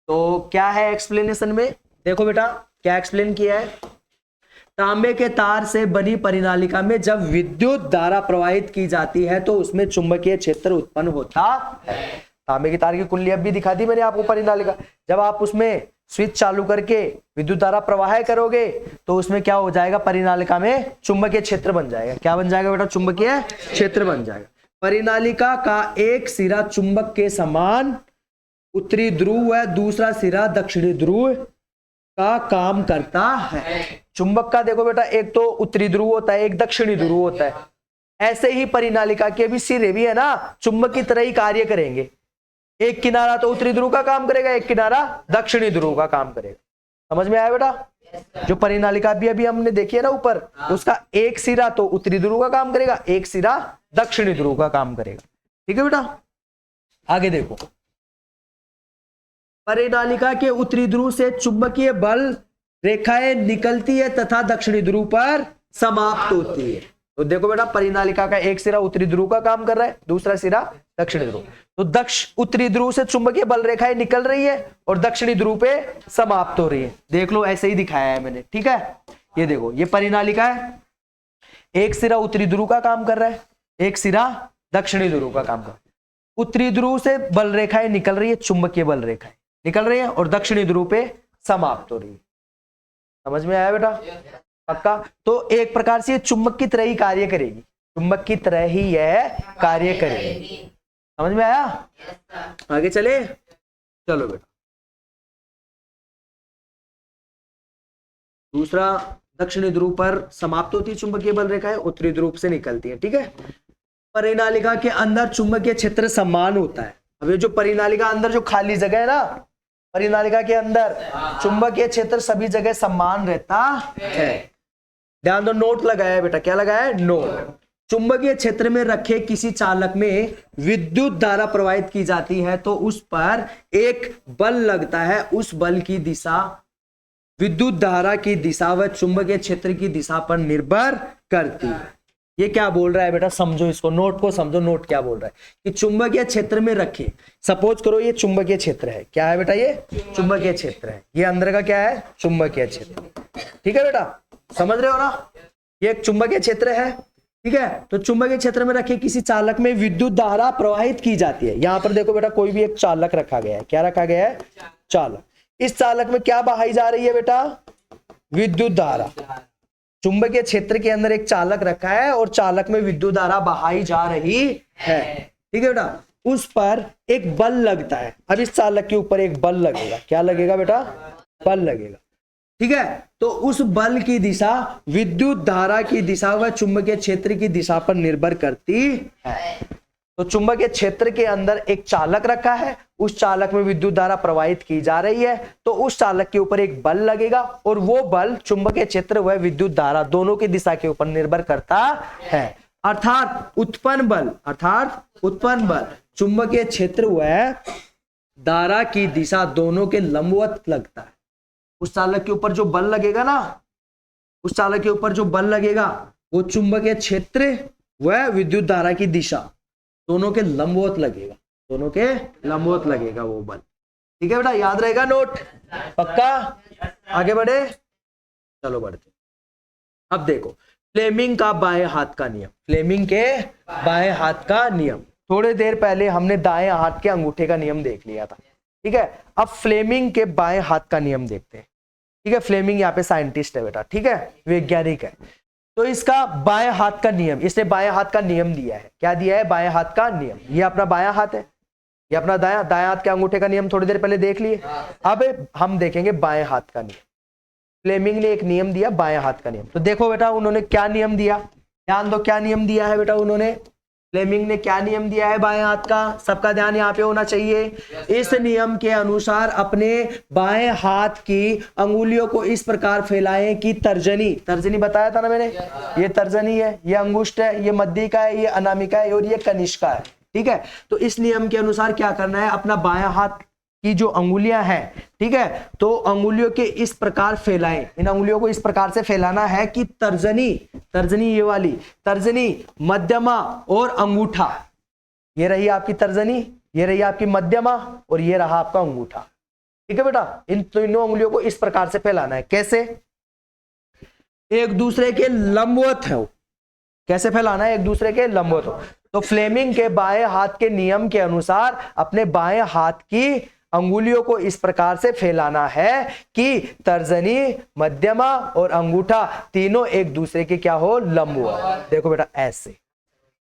तो क्या है एक्सप्लेनेशन में, देखो बेटा क्या एक्सप्लेन किया है। तांबे के तार से बनी परिनालिका में जब विद्युत धारा प्रवाहित की जाती है तो उसमें चुंबकीय क्षेत्र उत्पन्न होता है। तांबे की तार की कुंडली अब भी दिखा दी मैंने आपको परिनालिका। जब आप उसमें स्विच चालू करके विद्युत धारा प्रवाह करोगे तो उसमें क्या हो जाएगा, परिनालिका में चुंबकीय क्षेत्र बन जाएगा। क्या बन जाएगा बेटा, चुंबकीय क्षेत्र बन जाएगा। परिनालिका का एक सिरा चुंबक के समान उत्तरी ध्रुव है, दूसरा सिरा दक्षिणी ध्रुव का काम करता है। चुंबक का देखो बेटा, एक तो उत्तरी ध्रुव होता है, एक दक्षिणी ध्रुव होता है। ऐसे ही परिनालिका के भी सिरे भी है ना, चुंबक की तरह ही कार्य करेंगे। एक किनारा तो उत्तरी ध्रुव का काम करेगा, एक किनारा दक्षिणी ध्रुव का काम करेगा। समझ में आया बेटा, जो परिनालिका भी अभी हमने देखी है ना ऊपर, उसका एक सिरा तो उत्तरी ध्रुव का काम करेगा, एक सिरा दक्षिणी ध्रुव का काम करेगा। ठीक है बेटा, आगे देखो, परिनालिका के उत्तरी ध्रुव से चुंबकीय बल रेखाएं निकलती है तथा दक्षिणी ध्रुव पर समाप्त होती है। तो देखो बेटा, परिनालिका का एक सिरा उत्तरी ध्रुव का काम कर रहा है, दूसरा सिरा दक्षिणी ध्रुव। तो उत्तरी ध्रुव से चुंबकीय बल रेखाएं निकल रही है और दक्षिणी ध्रुव पे समाप्त हो रही है। देख लो, ऐसे ही दिखाया है मैंने। ठीक है, ये देखो, ये परिनालिका है, एक सिरा उत्तरी ध्रुव का काम कर रहा है, एक सिरा दक्षिणी ध्रुव का काम कर रहा है। उत्तरी ध्रुव से बल रेखाएं निकल रही है, चुंबकीय बल रेखाएं निकल रही है और दक्षिणी ध्रुव पे समाप्त हो रही है। समझ में आया बेटा, पक्का। तो एक प्रकार से ये चुंबक की तरह ही कार्य करेगी, चुंबक की तरह ही यह कार्य करेगी। समझ में आया, आगे चले, चलो बेटा। दूसरा, दक्षिणी ध्रुव पर समाप्त होती है चुंबकीय बल रेखाएं, उत्तरी ध्रुव से निकलती है। ठीक है, परिनालिका के अंदर चुंबकीय क्षेत्र समान होता है। अब ये जो परिनालिका अंदर जो खाली जगह है ना, परिनालिका के अंदर चुंबकीय क्षेत्र सभी जगह समान रहता है। ध्यान दो, नोट लगाया है बेटा, क्या लगाया है, नोट। चुंबकीय क्षेत्र में रखे किसी चालक में विद्युत धारा प्रवाहित की जाती है तो उस पर एक बल लगता है, उस बल की दिशा विद्युत धारा की दिशा व चुंबकीय क्षेत्र की दिशा पर निर्भर करती है। ये क्या बोल रहा है बेटा, समझो इसको, नोट को समझो। नोट क्या बोल रहा है कि चुंबकीय क्षेत्र में रखे, सपोज करो ये चुंबकीय क्षेत्र है। क्या है बेटा, ये चुंबकीय क्षेत्र है, ये अंदर का क्या है, चुंबकीय क्षेत्र। ठीक है बेटा, समझ रहे हो ना, ये एक चुंबकीय क्षेत्र है। ठीक है, तो चुंबकीय क्षेत्र में रखे किसी चालक में विद्युत धारा प्रवाहित की जाती है। यहां पर देखो बेटा, कोई भी एक चालक रखा गया है। क्या रखा गया है, चालक। इस चालक में क्या बहाई जा रही है बेटा, विद्युत धारा। चुंबकीय क्षेत्र के अंदर एक चालक रखा है और चालक में विद्युत धारा बहाई जा रही है। ठीक है बेटा, उस पर एक बल लगता है। अब इस चालक के ऊपर एक बल लगेगा। क्या लगेगा बेटा, बल लगेगा। ठीक है, तो उस बल की दिशा विद्युत धारा की दिशा व चुंबकीय क्षेत्र की दिशा पर निर्भर करती है। तो चुंबकीय क्षेत्र के अंदर एक चालक रखा है, उस चालक में विद्युत धारा प्रवाहित की जा रही है, तो उस चालक के ऊपर एक बल लगेगा और वो बल चुंबकीय क्षेत्र व विद्युत धारा दोनों की दिशा के ऊपर निर्भर करता है। अर्थात उत्पन्न बल चुंबकीय क्षेत्र व धारा की दिशा दोनों के लंबवत लगता है। उस चालक के ऊपर जो बल लगेगा ना, उस चालक के ऊपर जो बल लगेगा वो चुंबकीय क्षेत्र व विद्युत धारा की दिशा दोनों के लंबवत लगेगा, दोनों के लंबवत लगेगा वो बल। ठीक है बेटा, याद रहेगा नोट, पक्का। आगे बढ़े, चलो बढ़ते। अब देखो फ्लेमिंग का बाएं हाथ का नियम, फ्लेमिंग के बाएं हाथ का नियम। थोड़ी देर पहले हमने दाएं हाथ के अंगूठे का नियम देख लिया था, ठीक है। अब फ्लेमिंग के बाएं हाथ का नियम देखते हैं, ठीक है। फ्लेमिंग यहाँ पे साइंटिस्ट है बेटा, ठीक है, वैज्ञानिक है। तो इसका बाएं हाथ का नियम, इसने बाएं हाथ का नियम दिया है। क्या दिया है? बाएं हाथ का नियम। ये अपना बायां हाथ है, ये अपना दायां हाथ के अंगूठे का नियम थोड़ी देर पहले देख लिए। अब हम देखेंगे बाएं हाथ का नियम। फ्लेमिंग ने एक नियम दिया बाएं हाथ का नियम। तो देखो बेटा उन्होंने क्या नियम दिया, ध्यान दो क्या नियम दिया है बेटा उन्होंने। फ्लेमिंग ने क्या नियम दिया है बाएं हाथ का, सबका ध्यान यहाँ पे होना चाहिए। इस नियम के अनुसार अपने बाएं हाथ की अंगुलियों को इस प्रकार फैलाएं कि तर्जनी, तर्जनी बताया था ना मैंने, ये तर्जनी है, ये अंगुष्ठ है, ये मध्यिका है, ये अनामिका है और ये कनिष्का है, ठीक है। तो इस नियम के अनुसार क्या करना है, अपना बायां हाथ की जो अंगुलियां हैं, ठीक है, तो अंगुलियों के इस प्रकार फैलाएं, इन अंगुलियों को इस प्रकार से फैलाना है कि तर्जनी, तर्जनी ये वाली तर्जनी, मध्यमा और अंगूठा, ये रही आपकी तर्जनी, ये रही आपकी मध्यमा और ये रहा आपका अंगूठा, ठीक है बेटा। इन तीनों अंगुलियों को इस प्रकार से फैलाना है। कैसे? एक दूसरे के लंबवत है। कैसे फैलाना है? एक दूसरे के लंबवत हो। तो फ्लेमिंग के बाएं हाथ के नियम के अनुसार अपने बाएं हाथ की अंगुलियों को इस प्रकार से फैलाना है कि तर्जनी, मध्यमा और अंगूठा तीनों एक दूसरे के क्या हो, लंबवत। देखो बेटा ऐसे,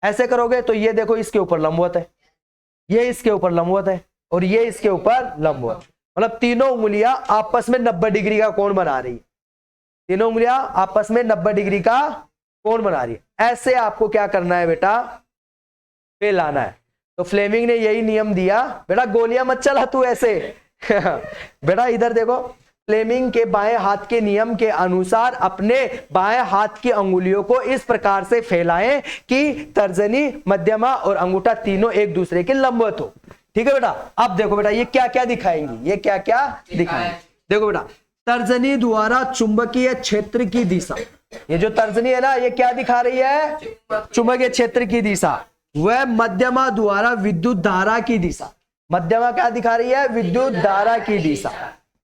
ऐसे करोगे तो ये देखो इसके ऊपर लंबवत है, ये इसके ऊपर लंबवत है और ये इसके ऊपर लंबवत, मतलब तीनों उंगलियां आपस में 90 डिग्री का कोण बना रही है। तीनों उंगलियां आपस में 90 डिग्री का कोण बना रही है। ऐसे आपको क्या करना है बेटा, फैलाना है। तो फ्लेमिंग ने यही नियम दिया। बेटा गोलियां मत चला तू ऐसे बेटा इधर देखो, फ्लेमिंग के बाएं हाथ के नियम के अनुसार अपने बाएं हाथ की अंगुलियों को इस प्रकार से फैलाएं कि तर्जनी, मध्यमा और अंगूठा तीनों एक दूसरे के लंबवत हो, ठीक है बेटा। अब देखो बेटा ये क्या क्या दिखाएंगी, ये क्या क्या दिखाएंगे। देखो बेटा तर्जनी द्वारा चुंबकीय क्षेत्र की दिशा, ये जो तर्जनी है ना ये क्या दिखा रही है, चुंबकीय क्षेत्र की दिशा। वह मध्यमा द्वारा विद्युत धारा की दिशा, मध्यमा क्या दिखा रही है, विद्युत धारा की दिशा,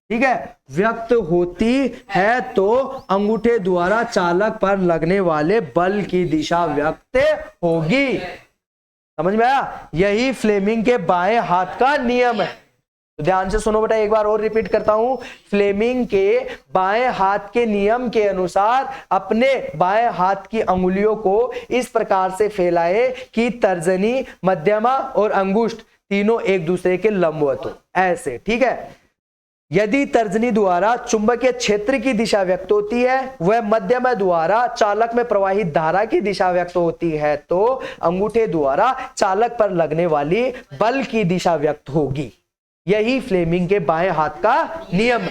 ठीक है, व्यक्त होती है। तो अंगूठे द्वारा चालक पर लगने वाले बल की दिशा व्यक्त होगी। समझ में आया? यही फ्लेमिंग के बाएं हाथ का नियम है। तो ध्यान से सुनो बेटा, एक बार और रिपीट करता हूं। फ्लेमिंग के बाएं हाथ के नियम के अनुसार अपने बाएं हाथ की अंगुलियों को इस प्रकार से फैलाए कि तर्जनी, मध्यमा और अंगुष्ठ तीनों एक दूसरे के लंबवत हो, ऐसे, ठीक है। यदि तर्जनी द्वारा चुंबकीय क्षेत्र की दिशा व्यक्त होती है, वह मध्यमा द्वारा चालक में प्रवाहित धारा की दिशा व्यक्त होती है, तो अंगूठे द्वारा चालक पर लगने वाली बल की दिशा व्यक्त होगी। यही फ्लेमिंग के बाएं हाथ का नियम।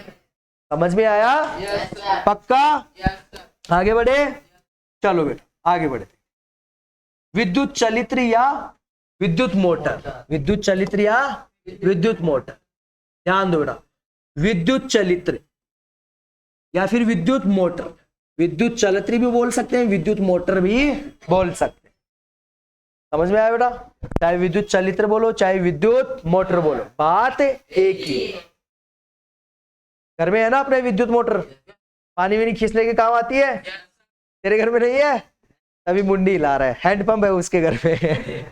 समझ में आया? पक्का? आगे बढ़े, चलो बेटा आगे बढ़े। विद्युत चलित्र या विद्युत मोटर, विद्युत चलित्र या विद्युत मोटर, ध्यान दो बेटा। विद्युत चलित्र या फिर विद्युत मोटर, विद्युत चलित्री भी बोल सकते हैं, विद्युत मोटर भी बोल सकते हैं। समझ में आया बेटा? चाहे विद्युत चलित्र बोलो चाहे विद्युत मोटर बोलो, बात एक ही। घर में है ना अपने विद्युत मोटर, पानी भी खींचने के काम आती है। तेरे घर में नहीं है? तभी मुंडी हिला रहा है, हैंडपंप है उसके घर में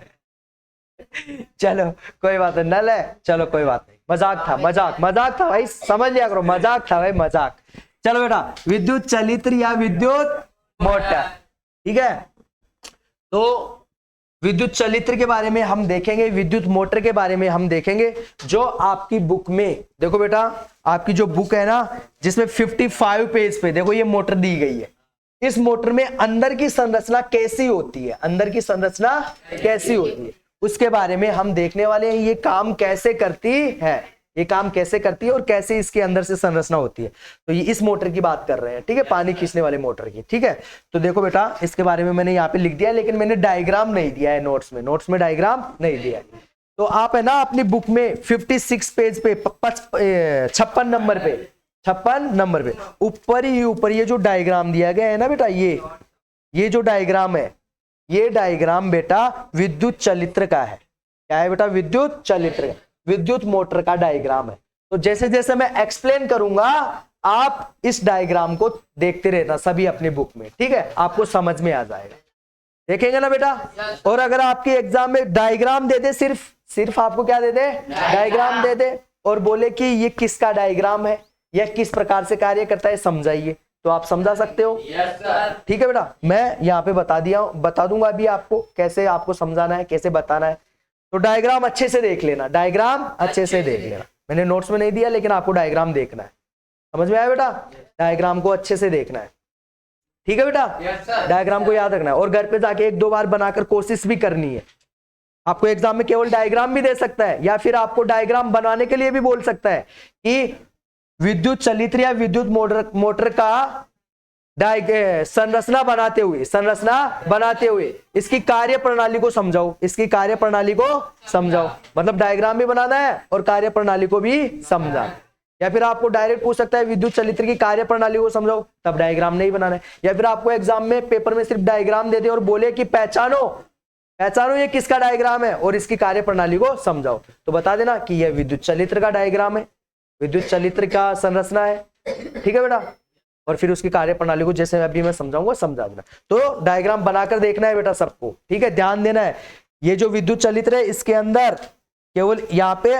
चलो कोई बात नहीं, नल है, चलो कोई बात नहीं, मजाक था, मजाक था भाई, समझ लिया करो, मजाक था भाई, मजाक। चलो बेटा विद्युत चलित्र या विद्युत मोटर, ठीक है। तो विद्युत चलित्र के बारे में हम देखेंगे, विद्युत मोटर के बारे में हम देखेंगे। जो आपकी बुक में देखो बेटा, आपकी जो बुक है ना जिसमें 55 पेज पे देखो ये मोटर दी गई है। इस मोटर में अंदर की संरचना कैसी होती है, अंदर की संरचना कैसी होती है उसके बारे में हम देखने वाले हैं। ये काम कैसे करती है, ये काम कैसे करती है और कैसे इसके अंदर से संरचना होती है। तो ये इस मोटर की बात कर रहे हैं, ठीक है, पानी खींचने वाले मोटर की, ठीक है। तो देखो बेटा इसके बारे में मैंने यहाँ पे लिख दिया है, लेकिन मैंने डायग्राम नहीं दिया है नोट्स में, नोट्स में डायग्राम नहीं दिया है। तो आप है ना अपनी बुक में 56 पेज पे 56 नंबर पे, 56 नंबर पे ऊपर ही ऊपर ये जो डायग्राम दिया गया है ना बेटा, ये जो डायग्राम है, ये डायग्राम बेटा विद्युत चलित्र का है। क्या है बेटा? विद्युत चलित्र, विद्युत मोटर का डायग्राम है। तो जैसे जैसे मैं एक्सप्लेन करूंगा आप इस डायग्राम को देखते रहना सभी अपनी बुक में, ठीक है? आपको समझ में आ जाएगा, देखेंगे ना बेटा। और अगर आपके एग्जाम में डायग्राम दे दे, सिर्फ आपको क्या दे दे? डायग्राम दे दे, और बोले कि ये किसका डायग्राम है, यह किस प्रकार से कार्य करता है, समझाइए, तो आप समझा सकते हो। ठीक है बेटा, मैं यहाँ पे बता दूंगा अभी आपको कैसे आपको समझाना है, कैसे बताना है। तो डायग्राम अच्छे से देख लेना, डायग्राम अच्छे से देख लेना। मैंने नोट्स में नहीं दिया, लेकिन आपको डायग्राम देखना है। समझ में आया बेटा? डायग्राम को अच्छे से देखना है, ठीक है बेटा? डायग्राम को याद रखना है, और घर पे जाके 1-2 बार बनाकर कोशिश भी करनी है। आपको एग्जाम में केवल डायग्राम भी दे सकता है, या फिर आपको डायग्राम बनाने के लिए भी बोल सकता है कि विद्युत चलित्र या विद्युत मोटर का संरचना बनाते हुए इसकी कार्य प्रणाली को समझाओ, इसकी कार्य प्रणाली को समझाओ। मतलब डायग्राम भी बनाना है और कार्य प्रणाली को भी समझा। या फिर आपको डायरेक्ट पूछ सकता है विद्युत चलित्र की कार्य प्रणाली को समझाओ, तब डायग्राम नहीं बनाना है। या फिर आपको एग्जाम में पेपर में सिर्फ डायग्राम दे दे और बोले कि पहचानो ये किसका डायग्राम है और इसकी कार्य प्रणाली को समझाओ, तो बता देना कि यह विद्युत चलित्र का डायग्राम है, विद्युत चलित्र का संरचना है। ठीक है बेटा? और फिर उसकी कार्य प्रणाली को जैसे अभी मैं समझाऊंगा समझा देना। तो डायग्राम बनाकर देखना है बेटा सबको, ठीक है? ध्यान देना है, ये जो विद्युत चलित्र है इसके अंदर केवल यहाँ पे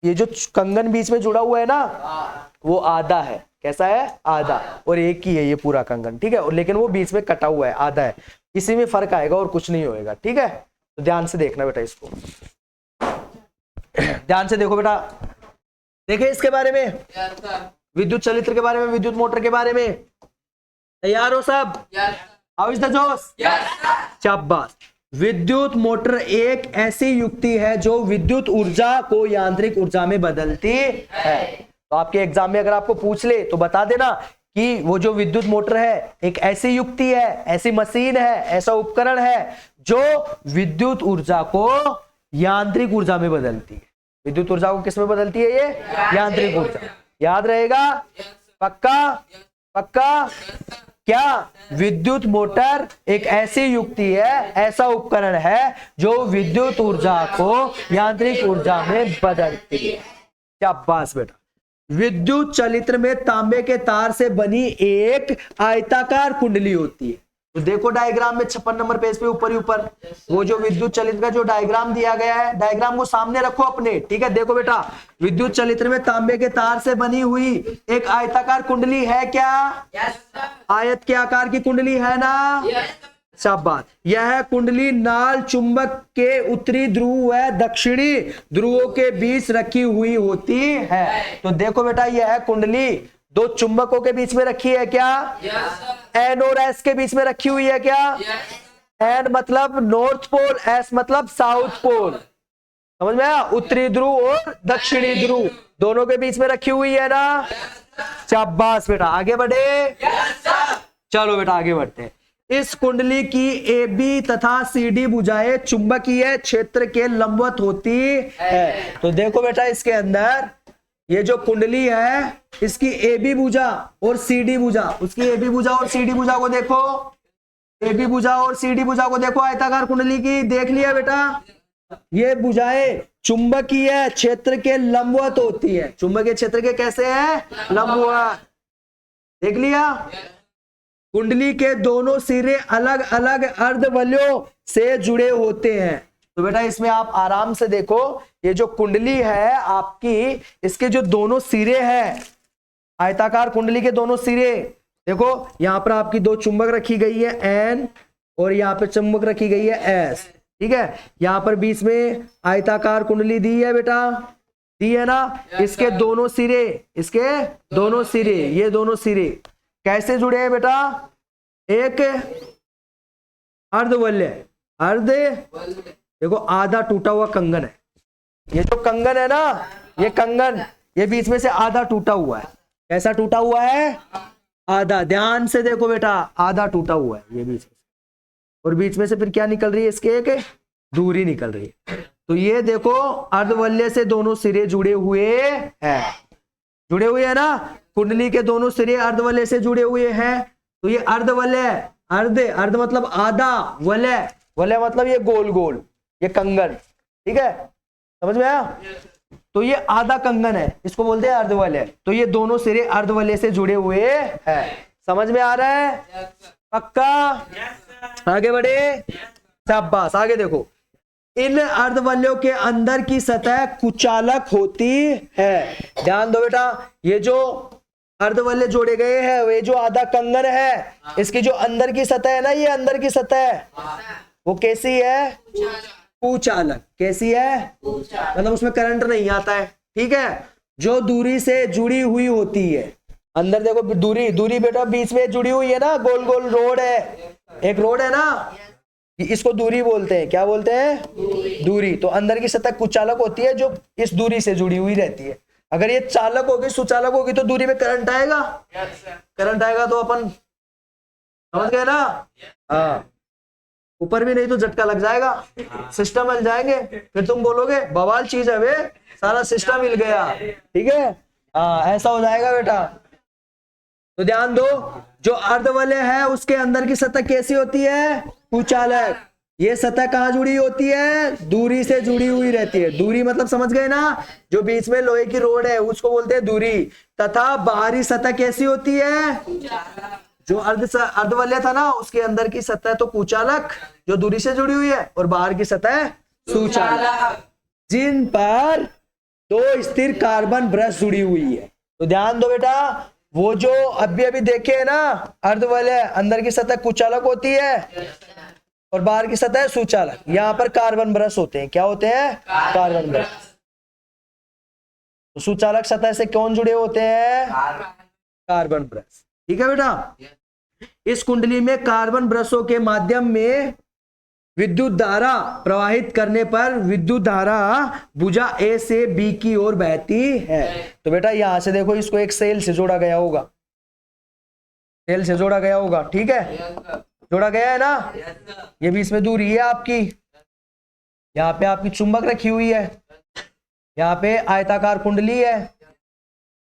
ये जो कंगन बीच में जुड़ा हुआ है ना, वो आधा है। कैसा है? आधा। और एक ही है ये पूरा कंगन, ठीक है? और लेकिन वो बीच में कटा हुआ है, आधा है। इसी में फर्क आएगा और कुछ नहीं होएगा, ठीक है? तो ध्यान से देखना बेटा, इसको ध्यान से देखो बेटा। देखे इसके बारे में, विद्युत चलित्र के बारे में, विद्युत मोटर के बारे में। तैयार हो सब? हाउ इज द जोश? शाबाश। विद्युत मोटर एक ऐसी युक्ति है जो विद्युत ऊर्जा को यांत्रिक ऊर्जा में बदलती है। तो आपके एग्जाम में अगर आपको पूछ ले तो बता देना कि वो जो विद्युत मोटर है एक ऐसी युक्ति है, ऐसी मशीन है, ऐसा उपकरण है जो विद्युत ऊर्जा को यांत्रिक ऊर्जा में बदलती है। विद्युत ऊर्जा को किस में बदलती है? ये यांत्रिक ऊर्जा। याद रहेगा? पक्का? पक्का? क्या विद्युत मोटर एक ऐसी युक्ति है, ऐसा उपकरण है जो विद्युत ऊर्जा को यांत्रिक ऊर्जा में बदलती है। शाबाश बेटा। विद्युत चलित्र में तांबे के तार से बनी एक आयताकार कुंडली होती है। तो देखो डायग्राम में 56 नंबर पेज पे ऊपर ही ऊपर वो जो विद्युत चलित्र का जो डायग्राम दिया गया है, डायग्राम को सामने रखो अपने, ठीक है? देखो बेटा, विद्युत चलित्र में तांबे के तार से बनी हुई एक आयताकार कुंडली है क्या? आयत के आकार की कुंडली है ना? शाबाश। यह कुंडली नाल चुंबक के उत्तरी ध्रुव व दक्षिणी ध्रुवों के बीच रखी हुई होती है। तो देखो बेटा, यह कुंडली दो चुंबकों के बीच में रखी है क्या? एन और एस के बीच में रखी हुई है क्या? एन मतलब नॉर्थ पोल, एस मतलब साउथ पोल। समझ में आया? उत्तरी ध्रुव और दक्षिणी ध्रुव दोनों के बीच में रखी हुई है ना? शाबाश बेटा। आगे बढ़े? चलो बेटा आगे बढ़ते हैं। इस कुंडली की ए बी तथा सी डी भुजाएं चुंबकीय क्षेत्र के लंबवत होती है। तो देखो बेटा, इसके अंदर ये जो कुंडली है इसकी ए बी भुजा और सी डी भुजा, उसकी ए बी भुजा और सी डी भुजा को देखो, ए बी भुजा और सी डी भुजा को देखो आयताकार कुंडली की। देख लिया बेटा? ये भुजाएं चुंबकीय क्षेत्र के लंबवत होती है। चुंबकीय क्षेत्र के कैसे है? लंबवत। देख लिया? कुंडली के दोनों सिरे अलग अलग अर्धवलयों से जुड़े होते हैं। तो बेटा इसमें आप आराम से देखो, ये जो कुंडली है आपकी, इसके जो दोनों सिरे हैं, आयताकार कुंडली के दोनों सिरे, देखो यहाँ पर आपकी दो चुंबक रखी गई है एन और यहाँ पर चुंबक रखी गई है एस, ठीक है? यहाँ पर बीच में आयताकार कुंडली दी है बेटा, दी है ना? इसके दोनों सिरे, इसके दोनों सिरे, ये दोनों सिरे कैसे जुड़े हैं बेटा? एक अर्धवलय, देखो आधा टूटा हुआ कंगन है। ये जो कंगन है ना, ये कंगन, ये बीच में से आधा टूटा हुआ है। कैसा टूटा हुआ है? आधा। ध्यान से देखो बेटा, आधा टूटा हुआ है ये बीच में, और बीच में से फिर क्या निकल रही है? इसके एक दूरी निकल रही है। तो ये देखो अर्धवलय से दोनों सिरे जुड़े हुए हैं, जुड़े हुए हैं ना? कुंडली के दोनों सिरे अर्धवलय से जुड़े हुए हैं। तो ये अर्धवलय, अर्ध, अर्ध मतलब आधा, वलय, वलय मतलब ये गोल गोल, ये कंगन, ठीक है, समझ में आया? तो ये आधा कंगन है, इसको बोलते हैं अर्धवलय। तो ये दोनों सिरे अर्धवलय से जुड़े हुए हैं। समझ में आ रहा है? पक्का? आगे बढ़े, शाबाश। आगे देखो, इन अर्धवलयों के अंदर की सतह कुचालक होती है। ध्यान दो बेटा, ये जो अर्धवलय जोड़े गए हैं, वे जो आधा कंगन है, इसकी जो अंदर की सतह है ना, ये अंदर की सतह वो कैसी है? कुचालक। कैसी है? मतलब उसमें करंट नहीं आता है, ठीक है, जो दूरी से जुड़ी हुई होती है। अंदर देखो, दूरी, दूरी बेटा बीच में जुड़ी हुई है ना, गोल गोल रोड है, एक रोड है ना, इसको दूरी बोलते हैं। क्या बोलते हैं? दूरी। तो अंदर की सतह कुचालक होती है, जो इस दूरी से जुड़ी हुई रहती है। अगर ये चालक होगी, सुचालक होगी, तो दूरी में करंट आएगा। करंट आएगा तो अपन समझ गए ना? हाँ, ऊपर भी नहीं तो झटका लग जाएगा, सिस्टम मिल जाएंगे, फिर तुम बोलोगे बवाल चीज है वे, सारा सिस्टम मिल गया, ठीक है। हाँ, ऐसा हो जाएगा बेटा। तो ध्यान दो, जो अर्धवलय है उसके अंदर की सतह कैसी होती है? कुचालक। ये सतह कहाँ जुड़ी होती है? दूरी से जुड़ी हुई रहती है। दूरी मतलब समझ गए ना, जो बीच में लोहे की रोड है उसको बोलते हैं दूरी। तथा बाहरी सतह कैसी होती है? जो अर्धवलय था ना, उसके अंदर की सतह तो कुचालक, जो दूरी से जुड़ी हुई है, और बाहर की सतह सुचालक, जिन पर दो स्थिर कार्बन ब्रश जुड़ी हुई है। तो ध्यान दो बेटा, वो जो अभी अभी देखे है ना, अर्धवलय, अंदर की सतह कुचालक होती है और बाहर की सतह सुचालक। यहां पर कार्बन ब्रश होते हैं। क्या होते हैं? Carbon brush. तो सुचालक सतह से कौन जुड़े होते हैं? Carbon brush. ठीक है बेटा। इस कुंडली में कार्बन ब्रशों के माध्यम में विद्युत धारा प्रवाहित करने पर विद्युत धारा भुजा ए से बी की ओर बहती है। तो बेटा यहां से देखो, इसको एक सेल से जोड़ा गया होगा, सेल से जोड़ा गया होगा, ठीक है, जोड़ा गया है ना। ये बीच में दूरी है आपकी, यहाँ पे आपकी चुंबक रखी हुई है, यहाँ पे आयताकार कुंडली है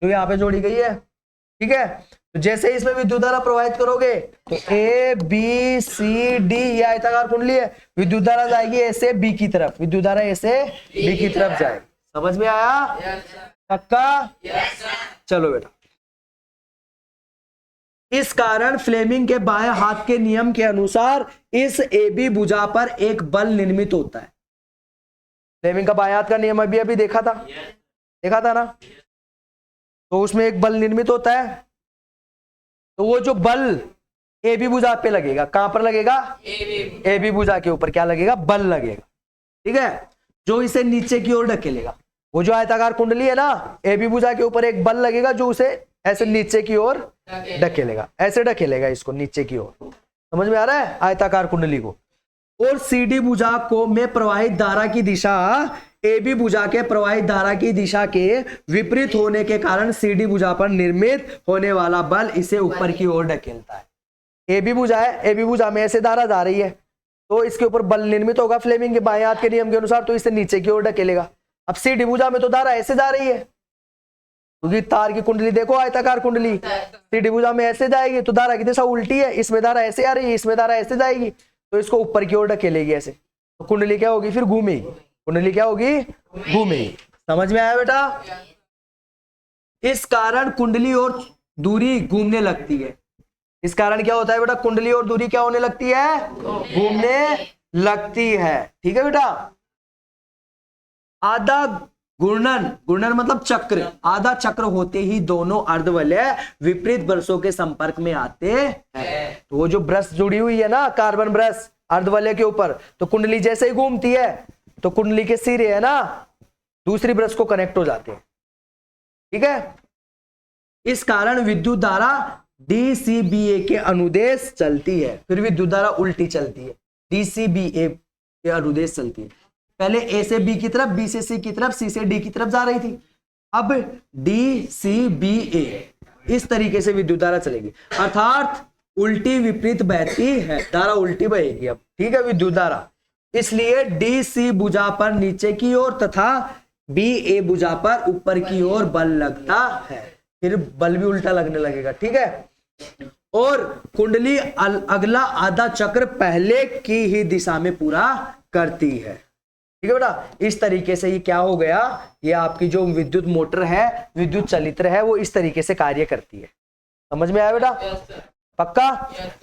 जो यहाँ पे जोड़ी गई है, ठीक है। तो जैसे इसमें विद्युत धारा प्रवाहित करोगे तो ए बी सी डी, ये आयताकार कुंडली है, विद्युत धारा जाएगी ए से बी की तरफ, विद्युत धारा ए से बी की तरफ जाएगी। समझ में आया? पक्का? चलो बेटा, इस कारण फ्लेमिंग के बाएं हाथ के नियम के अनुसार इस ए बी भुजा पर एक बल निर्मित होता है। फ्लेमिंग का बाएं हाथ का नियम अभी अभी देखा था ना, तो उसमें एक बल निर्मित होता है। तो वो जो बल ए बी भुजा पे लगेगा, कहां पर लगेगा? ए बी भुजा के ऊपर क्या लगेगा? बल लगेगा, ठीक है, जो इसे नीचे की ओर ढकेलेगा। वो जो आयताकार कुंडली है ना, ए बी भुजा के ऊपर एक बल लगेगा जो उसे ऐसे नीचे की ओर ढकेलेगा, ऐसे ढकेलेगा इसको नीचे की ओर। समझ में आ रहा है? आयताकार कुंडली को। और सी डी भुजा को में प्रवाहित धारा की दिशा ए बी भुजा के प्रवाहित धारा की दिशा के विपरीत होने के कारण सी डी भुजा पर निर्मित होने वाला बल इसे ऊपर की ओर ढकेलता है। ए बी भुजा है, ए बी भुजा में ऐसे धारा जा रही है, तो इसके ऊपर बल निर्मित होगा फ्लेमिंग के बाएं हाथ के नियम के अनुसार, तो इसे नीचे की ओर ढकेलेगा। अब सी डी भुजा में तो धारा ऐसे जा रही है, क्योंकि तार की कुंडली देखो, आयताकार कुंडली, सी डी भुजा में ऐसे जाएगी तो धारा की दिशा उल्टी है, इसमें धारा ऐसे आ रही है, इसमें धारा ऐसे जाएगी, तो इसको ऊपर की ओर ढकेलेगी ऐसे। तो कुंडली क्या होगी? फिर घूमेगी। कुंडली क्या होगी? घूमेगी। समझ में आया बेटा? इस कारण कुंडली और दूरी घूमने लगती है। इस कारण क्या होता है बेटा? कुंडली और दूरी क्या होने लगती है? घूमने लगती है। ठीक है बेटा। आधा घूर्णन, घूर्णन मतलब चक्र, आधा चक्र होते ही दोनों अर्धवलय विपरीत ब्रशों के संपर्क में आते हैं। तो वो जो ब्रश जुड़ी हुई है ना, कार्बन ब्रश अर्धवलय के ऊपर, तो कुंडली जैसे ही घूमती है तो कुंडली के सिरे है ना, दूसरी ब्रश को कनेक्ट हो जाते हैं, ठीक है। इस कारण विद्युत धारा डीसीबीए के अनुदेश चलती है। फिर विद्युत धारा उल्टी चलती है, डीसीबीए के अनुदेश चलती है। पहले ए से बी की तरफ, बी से सी की तरफ, सी से डी की तरफ जा रही थी, अब डीसीबीए इस तरीके से विद्युत धारा चलेगी, अर्थात उल्टी विपरीत बहती है, धारा उल्टी बहेगी अब, ठीक है, विद्युत धारा। इसलिए डीसी भुजा पर नीचे की ओर तथा बी ए भुजा पर ऊपर की ओर बल लगता है, फिर बल भी उल्टा लगने लगेगा, ठीक है। और कुंडली अगला आधा चक्र पहले की ही दिशा में पूरा करती है। ठीक है बेटा, इस तरीके से ये क्या हो गया, ये आपकी जो विद्युत मोटर है, विद्युत चलित्र है, वो इस तरीके से कार्य करती है। समझ में आया बेटा? पक्का?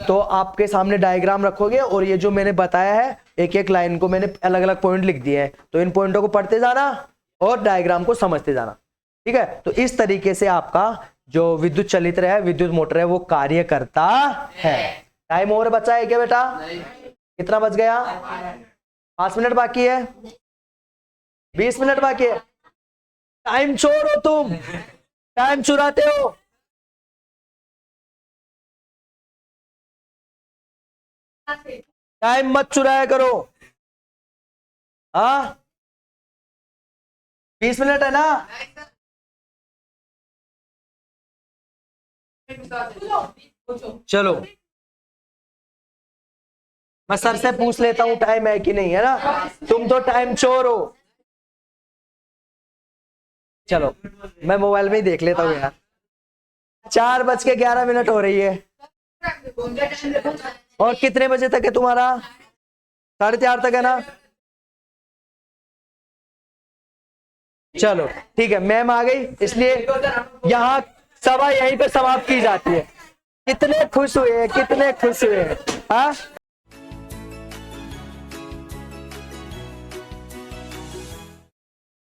तो आपके सामने डायग्राम रखोगे और ये जो मैंने बताया है, एक एक लाइन को मैंने अलग अलग पॉइंट लिख दिए हैं, तो इन पॉइंटों को पढ़ते जाना और डायग्राम को समझते जाना। ठीक है, तो इस तरीके से आपका जो विद्युत चलित्र है, विद्युत मोटर है, वो कार्य करता है। टाइम और बचा है क्या बेटा? कितना बच गया? 5 मिनट बाकी है, 20 मिनट बाकी है। टाइम चोर हो तुम, टाइम चुराते हो। टाइम मत चुराया करो। हाँ, 20 मिनट है ना? चलो मैं सर से पूछ लेता हूं टाइम है कि नहीं, है ना? तुम तो टाइम चोर हो। चलो मैं मोबाइल में ही देख लेता हूँ यार। 4:11 हो रही है। और कितने बजे तक है तुम्हारा? 4:30 तक है ना? चलो ठीक है, मैम आ गई, इसलिए यहाँ सभा यहीं पे समाप्त की जाती है। कितने खुश हुए हैं, कितने खुश हुए हैं। हाँ